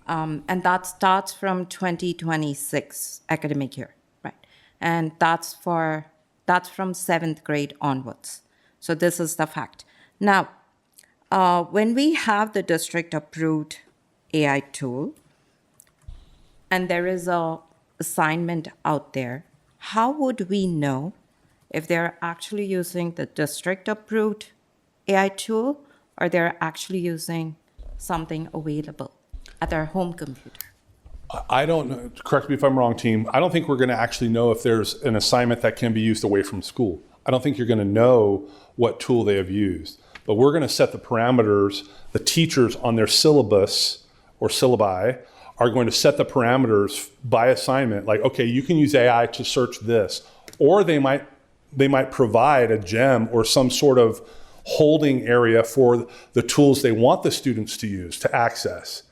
And that starts from 2026 academic year, right? And that's from 7th grade onwards. So this is the fact. Now, when we have the district approved AI tool, and there is a assignment out there, how would we know if they're actually using the district-approved AI tool or they're actually using something available at their home computer? I don't know, correct me if I'm wrong, team. I don't think we're going to actually know if there's an assignment that can be used away from school. I don't think you're going to know what tool they have used. But we're going to set the parameters. The teachers on their syllabus or syllabi are going to set the parameters by assignment. Like, okay, you can use AI to search this. Or they might provide a gem or some sort of holding area for the tools they want the students to use to access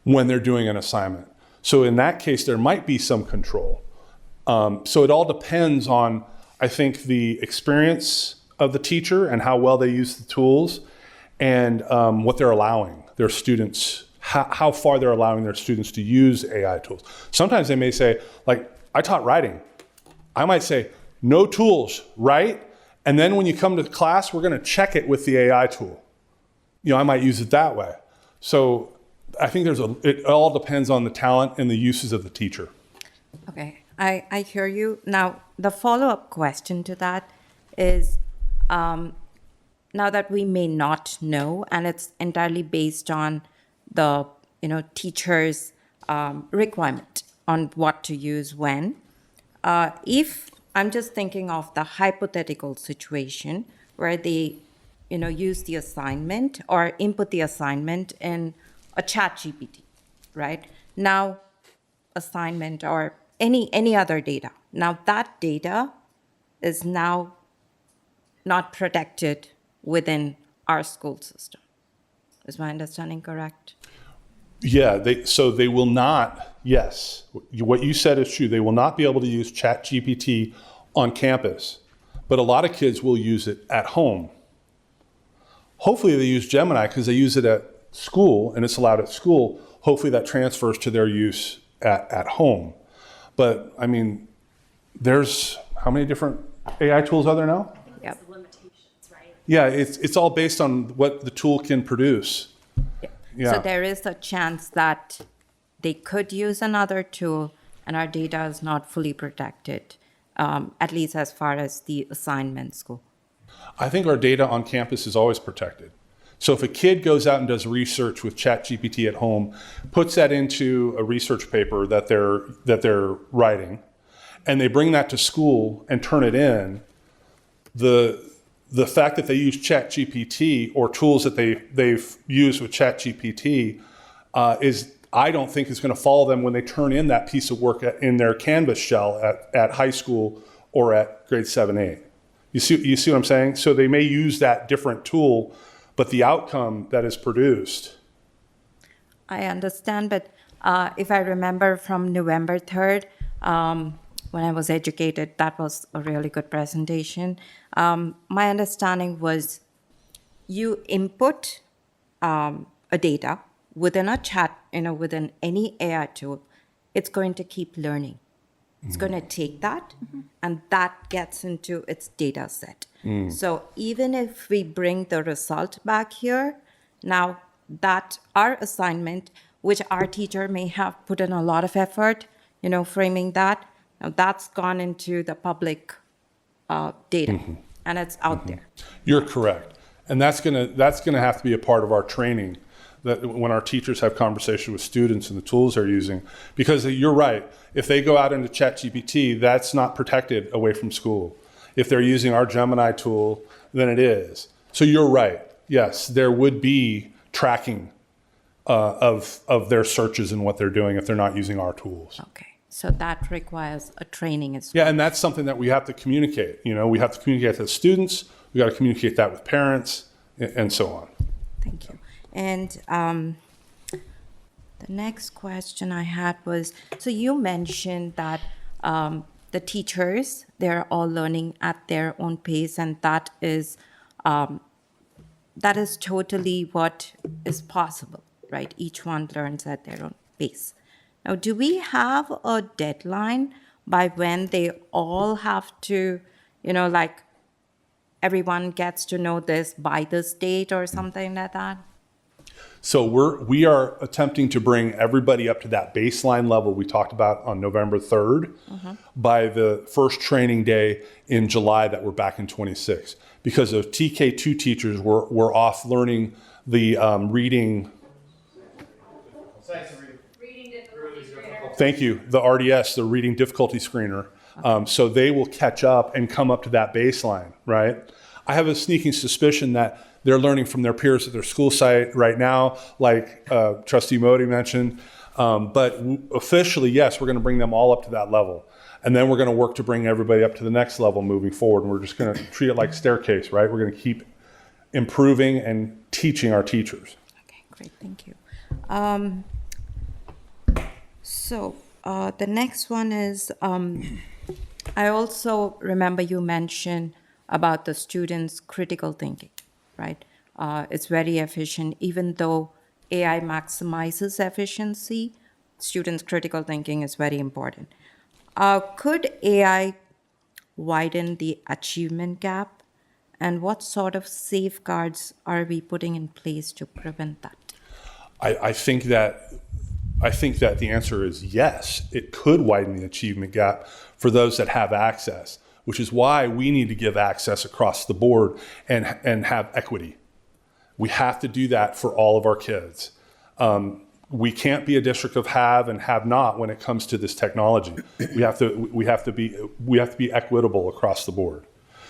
when they're doing an assignment. So in that case, there might be some control. So it all depends on, I think, the experience of the teacher and how well they use the tools and what they're allowing their students, how far they're allowing their students to use AI tools. Sometimes they may say, like, I taught writing. I might say, no tools, right? And then when you come to class, we're gonna check it with the AI tool. You know, I might use it that way. So I think it all depends on the talent and the uses of the teacher. Okay, I hear you. Now, the follow-up question to that is, now that we may not know, and it's entirely based on the teacher's requirement on what to use when, if I'm just thinking of the hypothetical situation where they use the assignment or input the assignment in a chat GPT, right? Now, assignment or any other data. Now, that data is now not protected within our school system. Is my understanding correct? Yeah, they will not, yes, what you said is true. They will not be able to use ChatGPT on campus, but a lot of kids will use it at home. Hopefully they use Gemini because they use it at school and it's allowed at school. Hopefully that transfers to their use at home. But I mean, there's how many different AI tools are there now? Yep. Yeah, it's all based on what the tool can produce. Yeah. So there is a chance that they could use another tool and our data is not fully protected, at least as far as the assignments go. I think our data on campus is always protected. So if a kid goes out and does research with ChatGPT at home, puts that into a research paper that they're writing, and they bring that to school and turn it in, the fact that they use ChatGPT or tools that they've used with ChatGPT I don't think is going to follow them when they turn in that piece of work in their Canvas shell at high school or at grade 7, 8. You see what I'm saying? So they may use that different tool, but the outcome that is produced. I understand, but if I remember from November 3rd, when I was educated, that was a really good presentation. My understanding was you input a data within a chat, within any AI tool, it's going to keep learning. It's going to take that, and that gets into its data set. So even if we bring the result back here, now that our assignment, which our teacher may have put in a lot of effort, framing that, now that's gone into the public data, and it's out there. You're correct, and that's gonna have to be a part of our training. That when our teachers have conversations with students and the tools they're using, because you're right, if they go out into ChatGPT, that's not protected away from school. If they're using our Gemini tool, then it is. So you're right. Yes, there would be tracking of their searches and what they're doing if they're not using our tools. Okay, so that requires a training as well. Yeah, and that's something that we have to communicate. We have to communicate to the students. We got to communicate that with parents, and so on. Thank you. And the next question I had was, so you mentioned that the teachers, they're all learning at their own pace, and that is totally what is possible, right? Each one learns at their own pace. Now, do we have a deadline by when they all have to, everyone gets to know this by this date or something like that? So we are attempting to bring everybody up to that baseline level we talked about on November 3rd by the first training day in July that we're back in 26. Because of TK2 teachers were off learning the reading. Thank you, the RDS, the reading difficulty screener. So they will catch up and come up to that baseline, right? I have a sneaking suspicion that they're learning from their peers at their school site right now, like Trustee Modi mentioned. But officially, yes, we're going to bring them all up to that level. And then we're going to work to bring everybody up to the next level moving forward. And we're just going to treat it like staircase, right? We're going to keep improving and teaching our teachers. Okay, great, thank you. So the next one is, I also remember you mentioned about the students' critical thinking, right? It's very efficient, even though AI maximizes efficiency, students' critical thinking is very important. Could AI widen the achievement gap? And what sort of safeguards are we putting in place to prevent that? I think that the answer is yes. It could widen the achievement gap for those that have access, which is why we need to give access across the board and have equity. We have to do that for all of our kids. We can't be a district of have and have not when it comes to this technology. We have to be equitable across the board.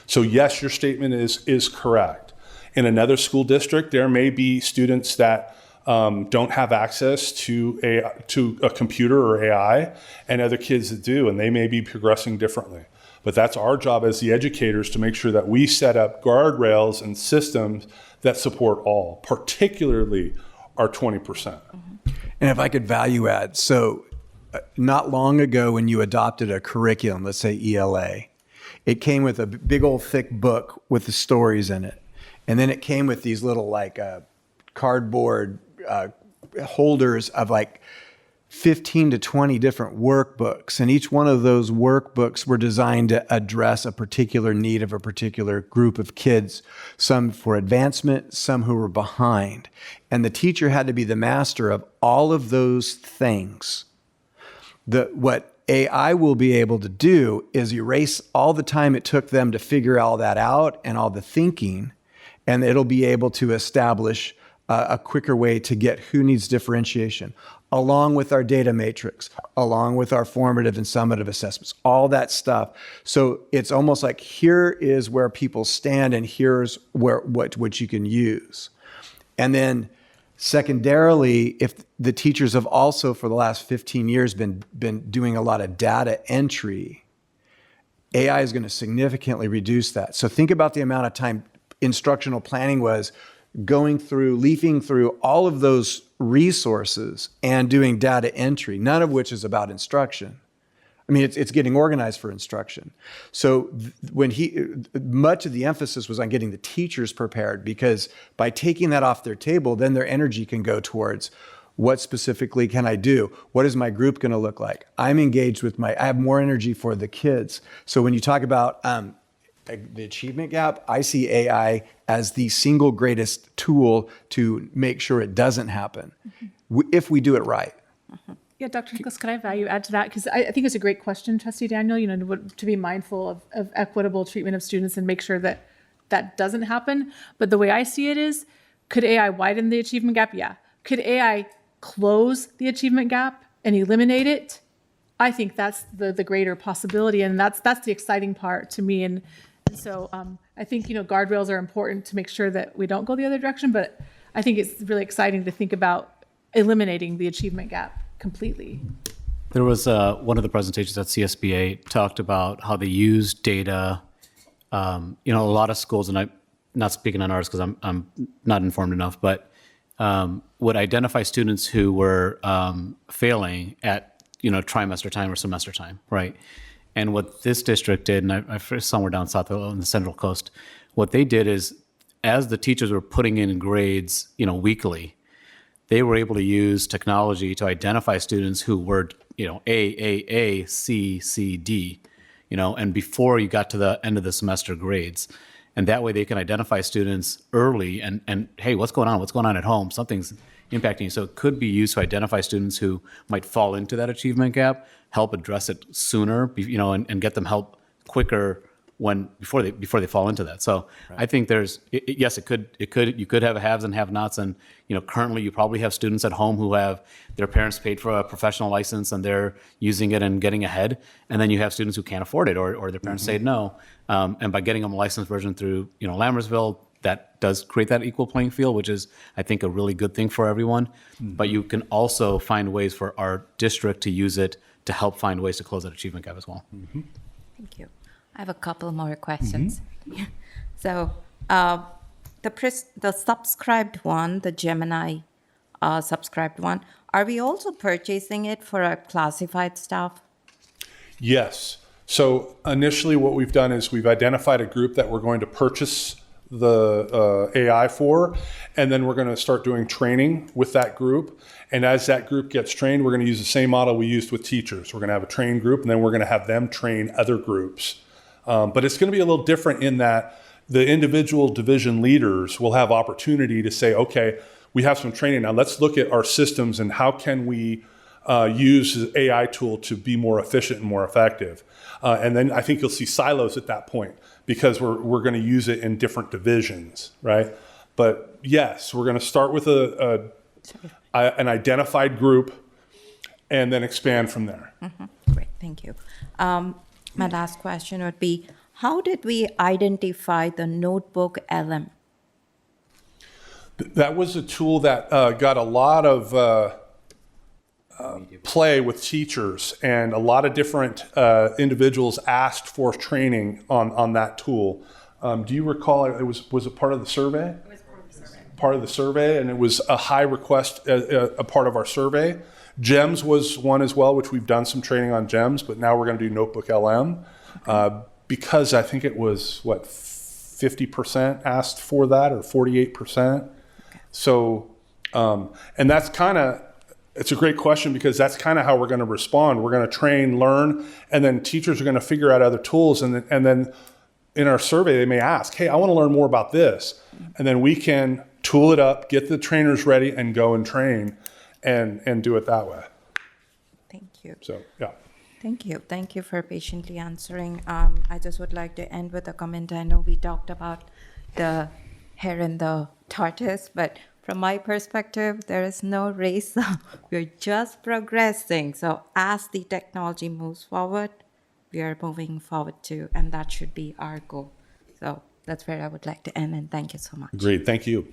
So yes, your statement is correct. In another school district, there may be students that don't have access to a computer or AI, and other kids that do, and they may be progressing differently. But that's our job as the educators to make sure that we set up guardrails and systems that support all, particularly our 20%. And if I could value add, so not long ago when you adopted a curriculum, let's say ELA, it came with a big old thick book with the stories in it. And then it came with these little like cardboard holders of like 15 to 20 different workbooks. And each one of those workbooks were designed to address a particular need of a particular group of kids, some for advancement, some who were behind. And the teacher had to be the master of all of those things. What AI will be able to do is erase all the time it took them to figure all that out and all the thinking, and it'll be able to establish a quicker way to get who needs differentiation, along with our data matrix, along with our formative and summative assessments, all that stuff. So it's almost like here is where people stand and here's what you can use. And then secondarily, if the teachers have also for the last 15 years been doing a lot of data entry, AI is going to significantly reduce that. So think about the amount of time instructional planning was leafing through all of those resources and doing data entry, none of which is about instruction. I mean, it's getting organized for instruction. So much of the emphasis was on getting the teachers prepared, because by taking that off their table, then their energy can go towards what specifically can I do? What is my group going to look like? I'm engaged with I have more energy for the kids. So when you talk about the achievement gap, I see AI as the single greatest tool to make sure it doesn't happen, if we do it right. Yeah, Dr. Nicholas, could I value add to that? Because I think it's a great question, Trustee Daniel, to be mindful of equitable treatment of students and make sure that that doesn't happen. But the way I see it is, could AI widen the achievement gap? Yeah. Could AI close the achievement gap and eliminate it? I think that's the greater possibility, and that's the exciting part to me. And so I think, guardrails are important to make sure that we don't go the other direction, but I think it's really exciting to think about eliminating the achievement gap completely. There was one of the presentations at CSBA talked about how they use data. A lot of schools, and I'm not speaking on ours because I'm not informed enough, but would identify students who were failing at trimester time or semester time, right? And what this district did, and I somewhere down south on the Central Coast, what they did is, as the teachers were putting in grades, weekly, they were able to use technology to identify students who were, A, C, D, and before you got to the end of the semester grades. And that way they can identify students early and hey, what's going on? What's going on at home? Something's impacting you. So it could be used to identify students who might fall into that achievement gap, help address it sooner, and get them help quicker before they fall into that. So I think yes, you could have haves and have-nots, and currently you probably have students at home who have their parents paid for a professional license and they're using it and getting ahead, and then you have students who can't afford it or their parents say no, and by getting them a licensed version through Lammersville, that does create that equal playing field, which is, I think, a really good thing for everyone. But you can also find ways for our district to use it to help find ways to close that achievement gap as well. Thank you. I have a couple more questions. So the subscribed one, the Gemini subscribed one, are we also purchasing it for our classified staff? Yes. So initially what we've done is we've identified a group that we're going to purchase the AI for, and then we're going to start doing training with that group. And as that group gets trained, we're going to use the same model we used with teachers. We're going to have a trained group, and then we're going to have them train other groups. But it's going to be a little different in that the individual division leaders will have opportunity to say, okay, we have some training now. Let's look at our systems and how can we use the AI tool to be more efficient and more effective. And then I think you'll see silos at that point because we're going to use it in different divisions, right? But yes, we're going to start with an identified group and then expand from there. Great, thank you. My last question would be, how did we identify the notebook LM? That was a tool that got a lot of play with teachers, and a lot of different individuals asked for training on that tool. Do you recall, was it part of the survey? It was part of the survey, and it was a high request, a part of our survey. GEMS was one as well, which we've done some training on GEMS, but now we're going to do Notebook LM because I think it was, 50% asked for that, or 48%. Okay. So, and that's it's a great question because that's kind of how we're going to respond. We're going to train, learn, and then teachers are going to figure out other tools. And then in our survey, they may ask, hey, I want to learn more about this. And then we can tool it up, get the trainers ready, and go and train and do it that way. Thank you. So, yeah. Thank you. Thank you for patiently answering. I just would like to end with a comment. I know we talked about the hare and the tortoise, but from my perspective, there is no race. We're just progressing. So as the technology moves forward, we are moving forward too, and that should be our goal. So that's where I would like to end, and thank you so much. Great. Thank you.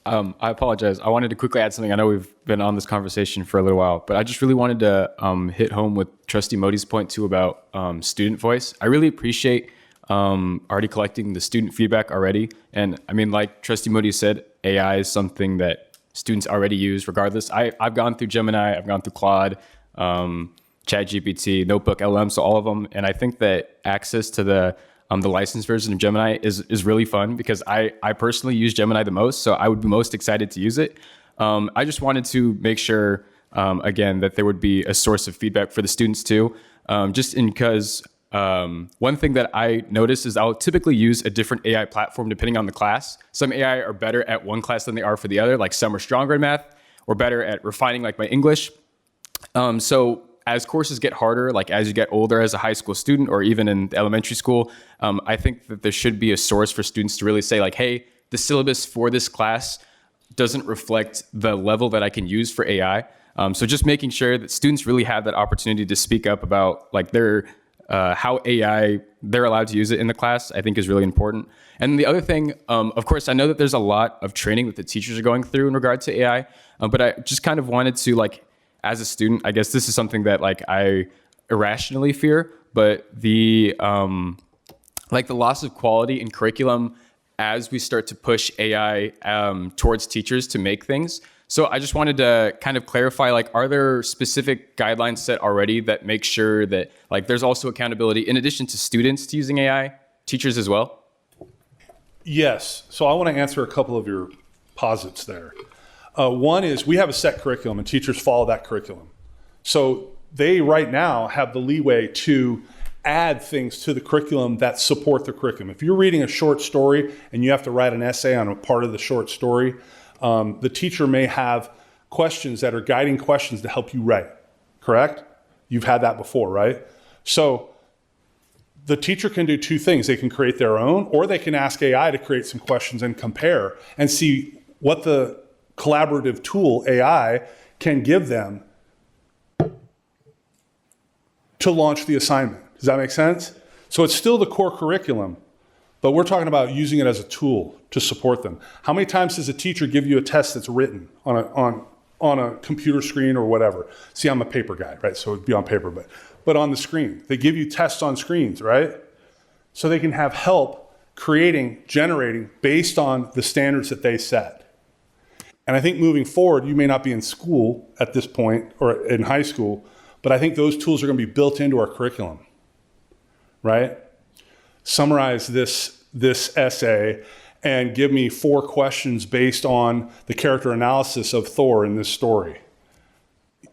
I apologize. I wanted to quickly add something. I know we've been on this conversation for a little while, but I just really wanted to hit home with Trustee Modi's point too about student voice. I really appreciate already collecting the student feedback already. And I mean, like Trustee Modi said, AI is something that students already use regardless. I've gone through Gemini, I've gone through Claude, ChatGPT, Notebook LM, so all of them. And I think that access to the licensed version of Gemini is really fun because I personally use Gemini the most, so I would be most excited to use it. I just wanted to make sure, again, that there would be a source of feedback for the students too, just because one thing that I notice is I'll typically use a different AI platform depending on the class. Some AI are better at one class than they are for the other, like some are stronger in math or better at refining like my English. So as courses get harder, like as you get older as a high school student or even in elementary school, I think that there should be a source for students to really say like, hey, the syllabus for this class doesn't reflect the level that I can use for AI. So just making sure that students really have that opportunity to speak up about like their how AI, they're allowed to use it in the class, I think is really important. And the other thing, of course, I know that there's a lot of training that the teachers are going through in regard to AI, but I just kind of wanted to like, as a student, I guess this is something that like I irrationally fear, but the like the loss of quality in curriculum as we start to push AI towards teachers to make things. So I just wanted to kind of clarify, like, are there specific guidelines set already that make sure that like there's also accountability in addition to students to using AI, teachers as well? Yes. So I want to answer a couple of your posits there. One is we have a set curriculum and teachers follow that curriculum. So they right now have the leeway to add things to the curriculum that support the curriculum. If you're reading a short story and you have to write an essay on a part of the short story, the teacher may have questions that are guiding questions to help you write, correct? You've had that before, right? So the teacher can do two things. They can create their own, or they can ask AI to create some questions and compare and see what the collaborative tool AI can give them to launch the assignment. Does that make sense? So it's still the core curriculum, but we're talking about using it as a tool to support them. How many times does a teacher give you a test that's written on a computer screen or whatever? See, I'm a paper guy, right? So it'd be on paper, but on the screen. They give you tests on screens, right? So they can have help generating based on the standards that they set. And I think moving forward, you may not be in school at this point or in high school, but I think those tools are going to be built into our curriculum, right? Summarize this essay and give me 4 questions based on the character analysis of Thor in this story,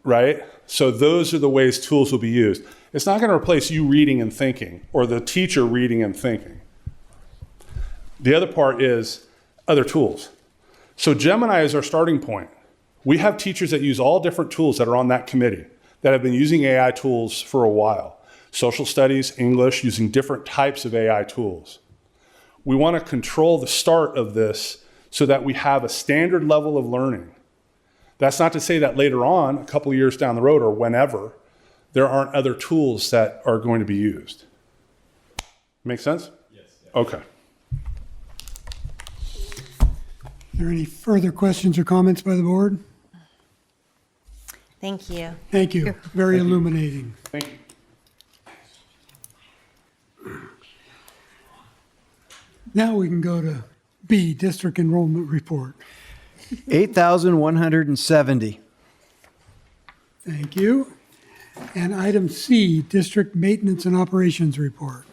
right? So those are the ways tools will be used. It's not going to replace you reading and thinking or the teacher reading and thinking. The other part is other tools. So Gemini is our starting point. We have teachers that use all different tools that are on that committee that have been using AI tools for a while. Social studies, English, using different types of AI tools. We want to control the start of this so that we have a standard level of learning. That's not to say that later on, a couple of years down the road or whenever, there aren't other tools that are going to be used. Make sense? Yes. Okay. Are there any further questions or comments by the board? Thank you. Thank you. Very illuminating. Thank you. Now we can go to B, District Enrollment Report. 8,170. Thank you. And item C, District Maintenance and Operations Report.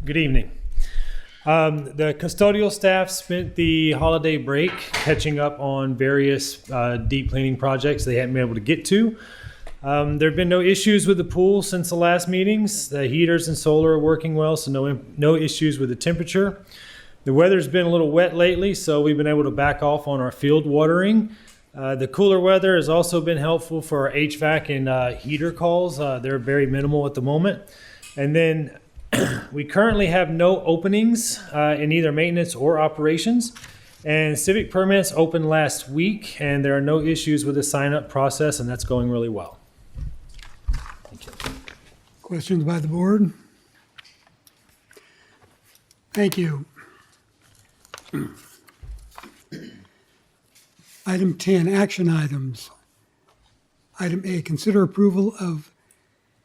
Good evening. The custodial staff spent the holiday break catching up on various deep cleaning projects they hadn't been able to get to. There have been no issues with the pool since the last meetings. The heaters and solar are working well, so no issues with the temperature. The weather's been a little wet lately, so we've been able to back off on our field watering. The cooler weather has also been helpful for our HVAC and heater calls. They're very minimal at the moment. And then we currently have no openings in either maintenance or operations. And civic permits opened last week, and there are no issues with the sign-up process, and that's going really well. Thank you. Questions by the board? Thank you. Item 10, action items. Item A, consider approval of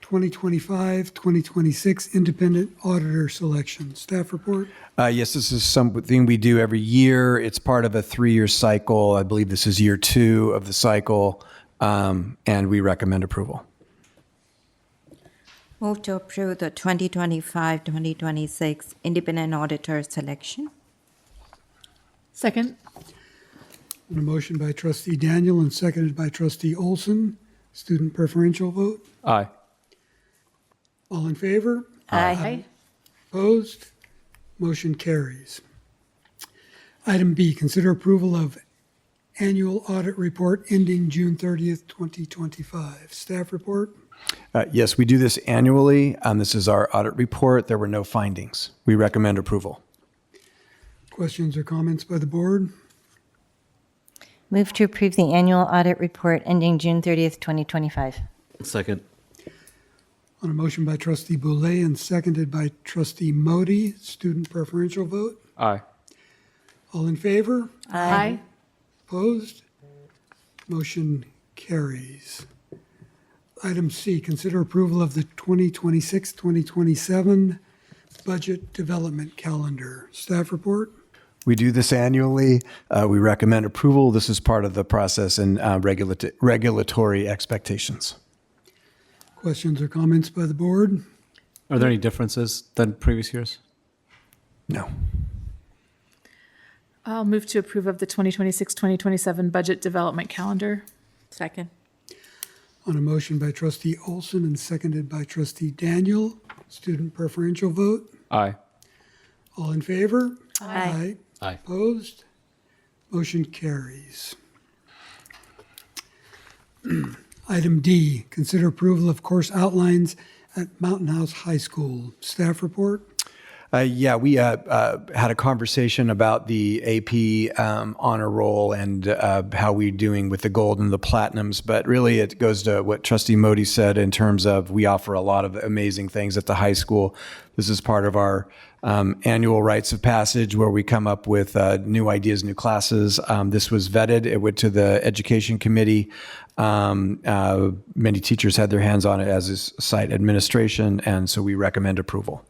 2025-2026 independent auditor selection. Staff report? Yes, this is something we do every year. It's part of a 3-year cycle. I believe this is year 2 of the cycle, and we recommend approval. Move to approve the 2025-2026 independent auditor selection. Second. A motion by trustee Daniel and seconded by trustee Olson. Student preferential vote. Aye. All in favor? Aye. Opposed? Motion carries. Item B, consider approval of annual audit report ending June 30th, 2025. Staff report? Yes, we do this annually. This is our audit report. There were no findings. We recommend approval. Questions or comments by the board? Move to approve the annual audit report ending June 30th, 2025. Second. On a motion by trustee Boulay and seconded by trustee Modi, student preferential vote. Aye. All in favor? Aye. Opposed? Motion carries. Item C, consider approval of the 2026-2027 budget development calendar. Staff report? We do this annually. We recommend approval. This is part of the process and regulatory expectations. Questions or comments by the board? Are there any differences than previous years? No. I'll move to approve of the 2026-2027 budget development calendar. Second. On a motion by trustee Olson and seconded by trustee Daniel, student preferential vote. Aye. All in favor? Aye. Aye. Opposed? Motion carries. Item D, consider approval of course outlines at Mountain House High School. Staff report? Yeah, we had a conversation about the AP honor roll and how we're doing with the gold and the platinums. But really, it goes to what Trustee Modi said in terms of we offer a lot of amazing things at the high school. This is part of our annual rites of passage where we come up with new ideas, new classes. This was vetted. It went to the education committee. Many teachers had their hands on it, as is site administration, and so we recommend approval.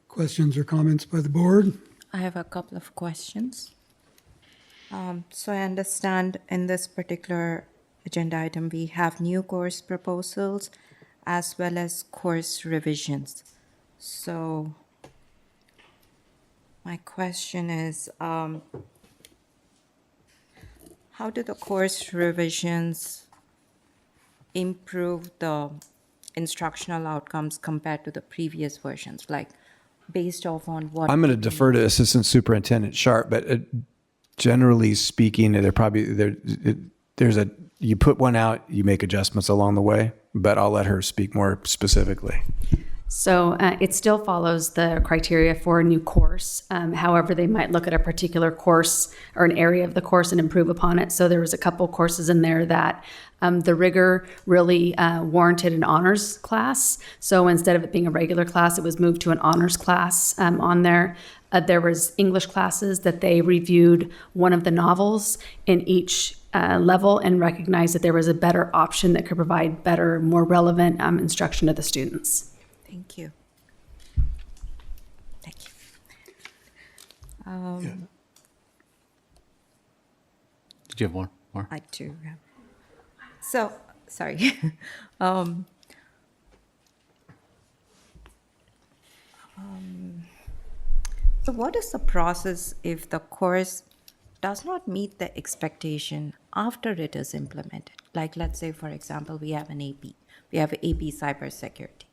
Questions or comments by the board? I have a couple of questions. So I understand in this particular agenda item, we have new course proposals as well as course revisions. So my question is, how do the course revisions improve the instructional outcomes compared to the previous versions? Like, based off on what? I'm going to defer to Assistant Superintendent Sharp, but generally speaking, there's a you put one out, you make adjustments along the way, but I'll let her speak more specifically. So it still follows the criteria for a new course. However, they might look at a particular course or an area of the course and improve upon it. So there was a couple courses in there that the rigor really warranted an honors class. So instead of it being a regular class, it was moved to an honors class on there. There was English classes that they reviewed one of the novels in each level and recognized that there was a better option that could provide better, more relevant instruction to the students. Thank you. Thank you. Did you have one more? I do. Yeah. So, sorry. So what is the process if the course does not meet the expectation after it is implemented? Like, let's say, for example, we have an AP. We have AP cybersecurity.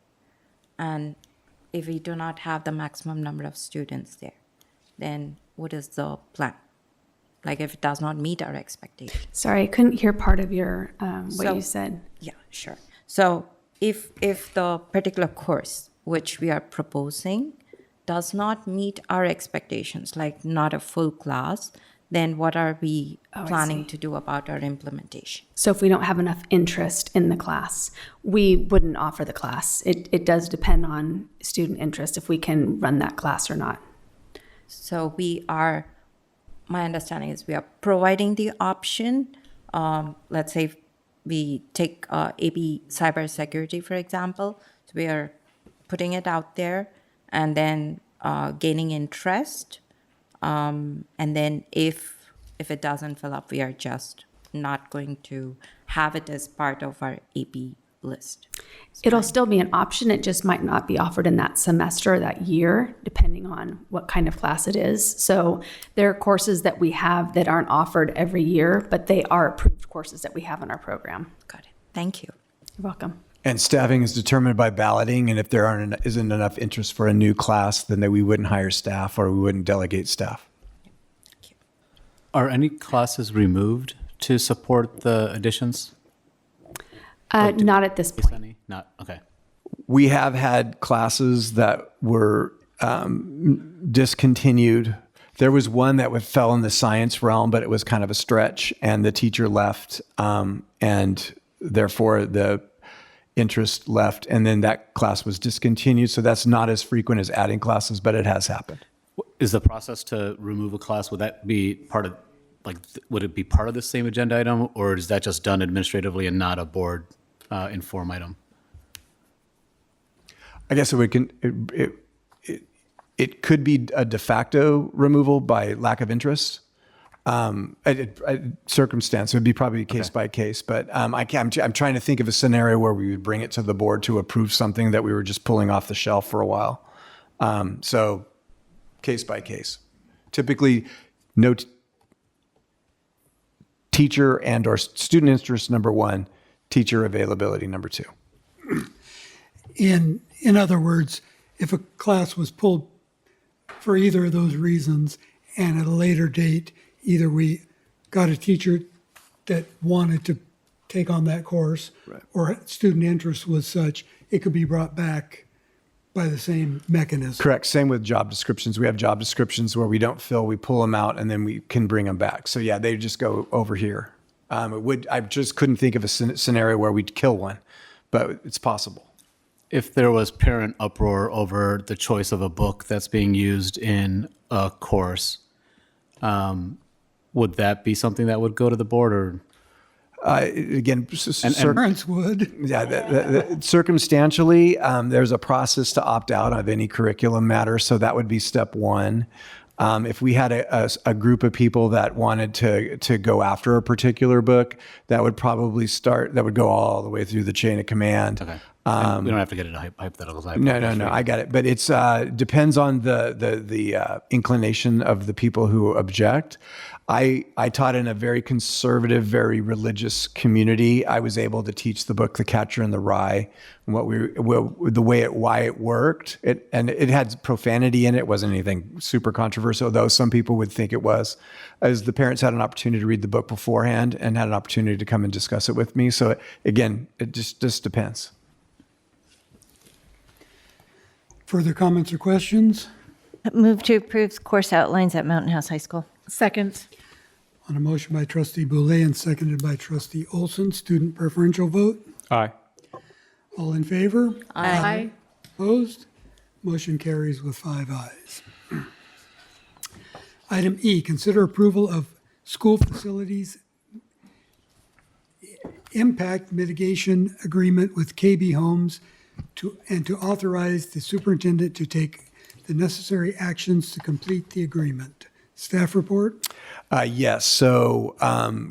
And if we do not have the maximum number of students there, then what is the plan? Like, if it does not meet our expectations. Sorry, I couldn't hear part of your what you said. Yeah, sure. So if the particular course which we are proposing does not meet our expectations, like not a full class, then what are we planning to do about our implementation? So if we don't have enough interest in the class, we wouldn't offer the class. It does depend on student interest if we can run that class or not. So my understanding is we are providing the option. Let's say we take AP cybersecurity, for example. So we are putting it out there and then gaining interest. And then if it doesn't fill up, we are just not going to have it as part of our AP list. It'll still be an option. It just might not be offered in that semester or that year, depending on what kind of class it is. So there are courses that we have that aren't offered every year, but they are approved courses that we have in our program. Got it. Thank you. You're welcome. And staffing is determined by balloting, and if there isn't enough interest for a new class, then we wouldn't hire staff or we wouldn't delegate staff. Are any classes removed to support the additions? Not at this point. Any? Not, okay. We have had classes that were discontinued. There was one that fell in the science realm, but it was kind of a stretch, and the teacher left, and therefore the interest left, and then that class was discontinued. So that's not as frequent as adding classes, but it has happened. Is the process to remove a class, would that be part of, would it be part of the same agenda item, or is that just done administratively and not a board inform item? I guess it could be a de facto removal by lack of interest. Circumstance, it would be probably case by case, but I'm trying to think of a scenario where we would bring it to the board to approve something that we were just pulling off the shelf for a while. So case by case. Typically, no teacher and or student interest, number one. teacher availability, number 2. In other words, if a class was pulled for either of those reasons, and at a later date, either we got a teacher that wanted to take on that course, or student interest was such, it could be brought back by the same mechanism. Correct. Same with job descriptions. We have job descriptions where we don't fill, we pull them out, and then we can bring them back. So yeah, they just go over here. I just couldn't think of a scenario where we'd kill one, but it's possible. If there was parent uproar over the choice of a book that's being used in a course, would that be something that would go to the board, or? Again, Parents would. Yeah, circumstantially, there's a process to opt out of any curriculum matter, so that would be step 1. If we had a group of people that wanted to go after a particular book, that would probably go all the way through the chain of command. Okay. We don't have to get into hypotheticals. No, I got it. But it's depends on the inclination of the people who object. I taught in a very conservative, very religious community. I was able to teach the book The Catcher in the Rye, and why it worked. It had profanity in it. It wasn't anything super controversial, though some people would think it was, as the parents had an opportunity to read the book beforehand and had an opportunity to come and discuss it with me. So again, it just depends. Further comments or questions? Move to approve course outlines at Mountain House High School. Second. On a motion by trustee Boulay and seconded by trustee Olson, student preferential vote. Aye. All in favor? Aye. Opposed? Motion carries with 5 ayes. Item E, consider approval of school facilities impact mitigation agreement with KB Homes to authorize the superintendent to take the necessary actions to complete the agreement. Staff report? Yes. So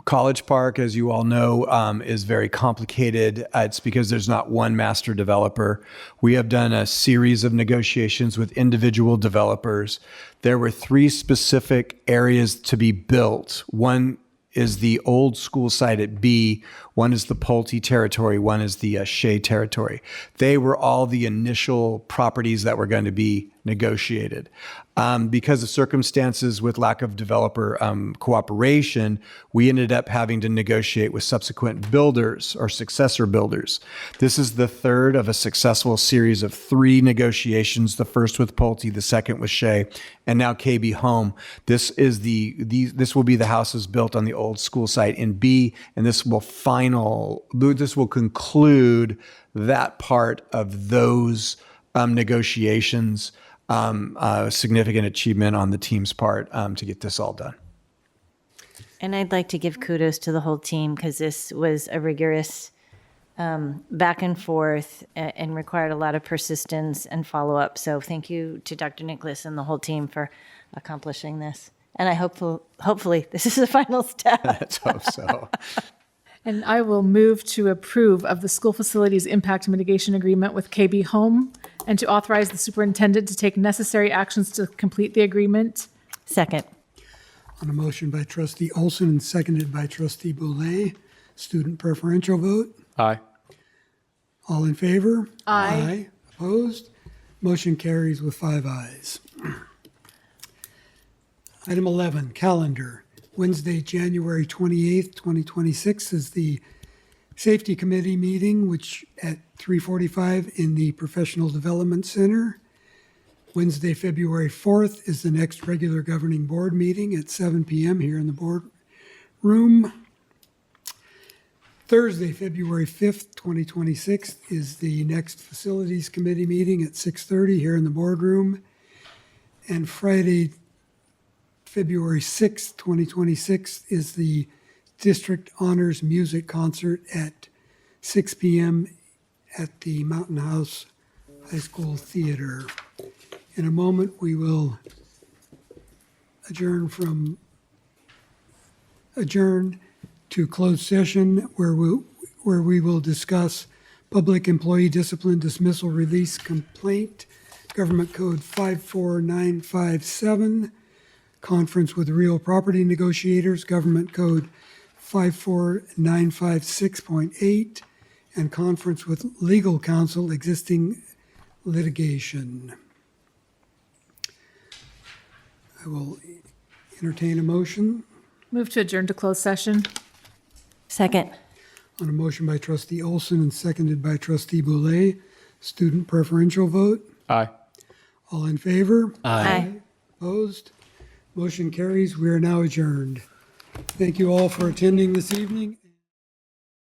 College Park, as you all know, is very complicated. It's because there's not one master developer. We have done a series of negotiations with individual developers. There were 3 specific areas to be built. One is the old school site at B, one is the Pulte territory, one is the Shea territory. They were all the initial properties that were going to be negotiated. Because of circumstances with lack of developer cooperation, we ended up having to negotiate with subsequent builders or successor builders. This is the third of a successful series of 3 negotiations, the first with Pulte, the second with Shea, and now KB Home. This is this will be the houses built on the old school site in B, and this will conclude that part of those negotiations. A significant achievement on the team's part to get this all done. And I'd like to give kudos to the whole team because this was a rigorous back and forth and required a lot of persistence and follow-up. So thank you to Dr. Nicholas and the whole team for accomplishing this. And I hopefully this is the final step. Let's hope so. And I will move to approve of the school facilities impact mitigation agreement with KB Home and to authorize the superintendent to take necessary actions to complete the agreement. Second. On a motion by trustee Olson and seconded by trustee Boulay, student preferential vote. Aye. All in favor? Aye. Opposed? Motion carries with 5 ayes. Item 11, calendar. Wednesday, January 28th, 2026 is the Safety Committee meeting, which at 3:45 in the Professional Development Center. Wednesday, February 4th is the next regular governing board meeting at 7 p.m. here in the board room. Thursday, February 5th, 2026 is the next Facilities Committee meeting at 6:30 here in the boardroom. And Friday, February 6th, 2026 is the District Honors Music Concert at 6 p.m. at the Mountain House High School Theater. In a moment, we will adjourn to closed session where we will discuss public employee discipline dismissal release complaint, Government Code 54957, conference with real property negotiators, Government Code 54956.8, and conference with legal counsel, existing litigation. I will entertain a motion. Move to adjourn to closed session. Second. On a motion by trustee Olson and seconded by trustee Boulay, student preferential vote. Aye. All in favor? Aye. Opposed? Motion carries. We are now adjourned. Thank you all for attending this evening.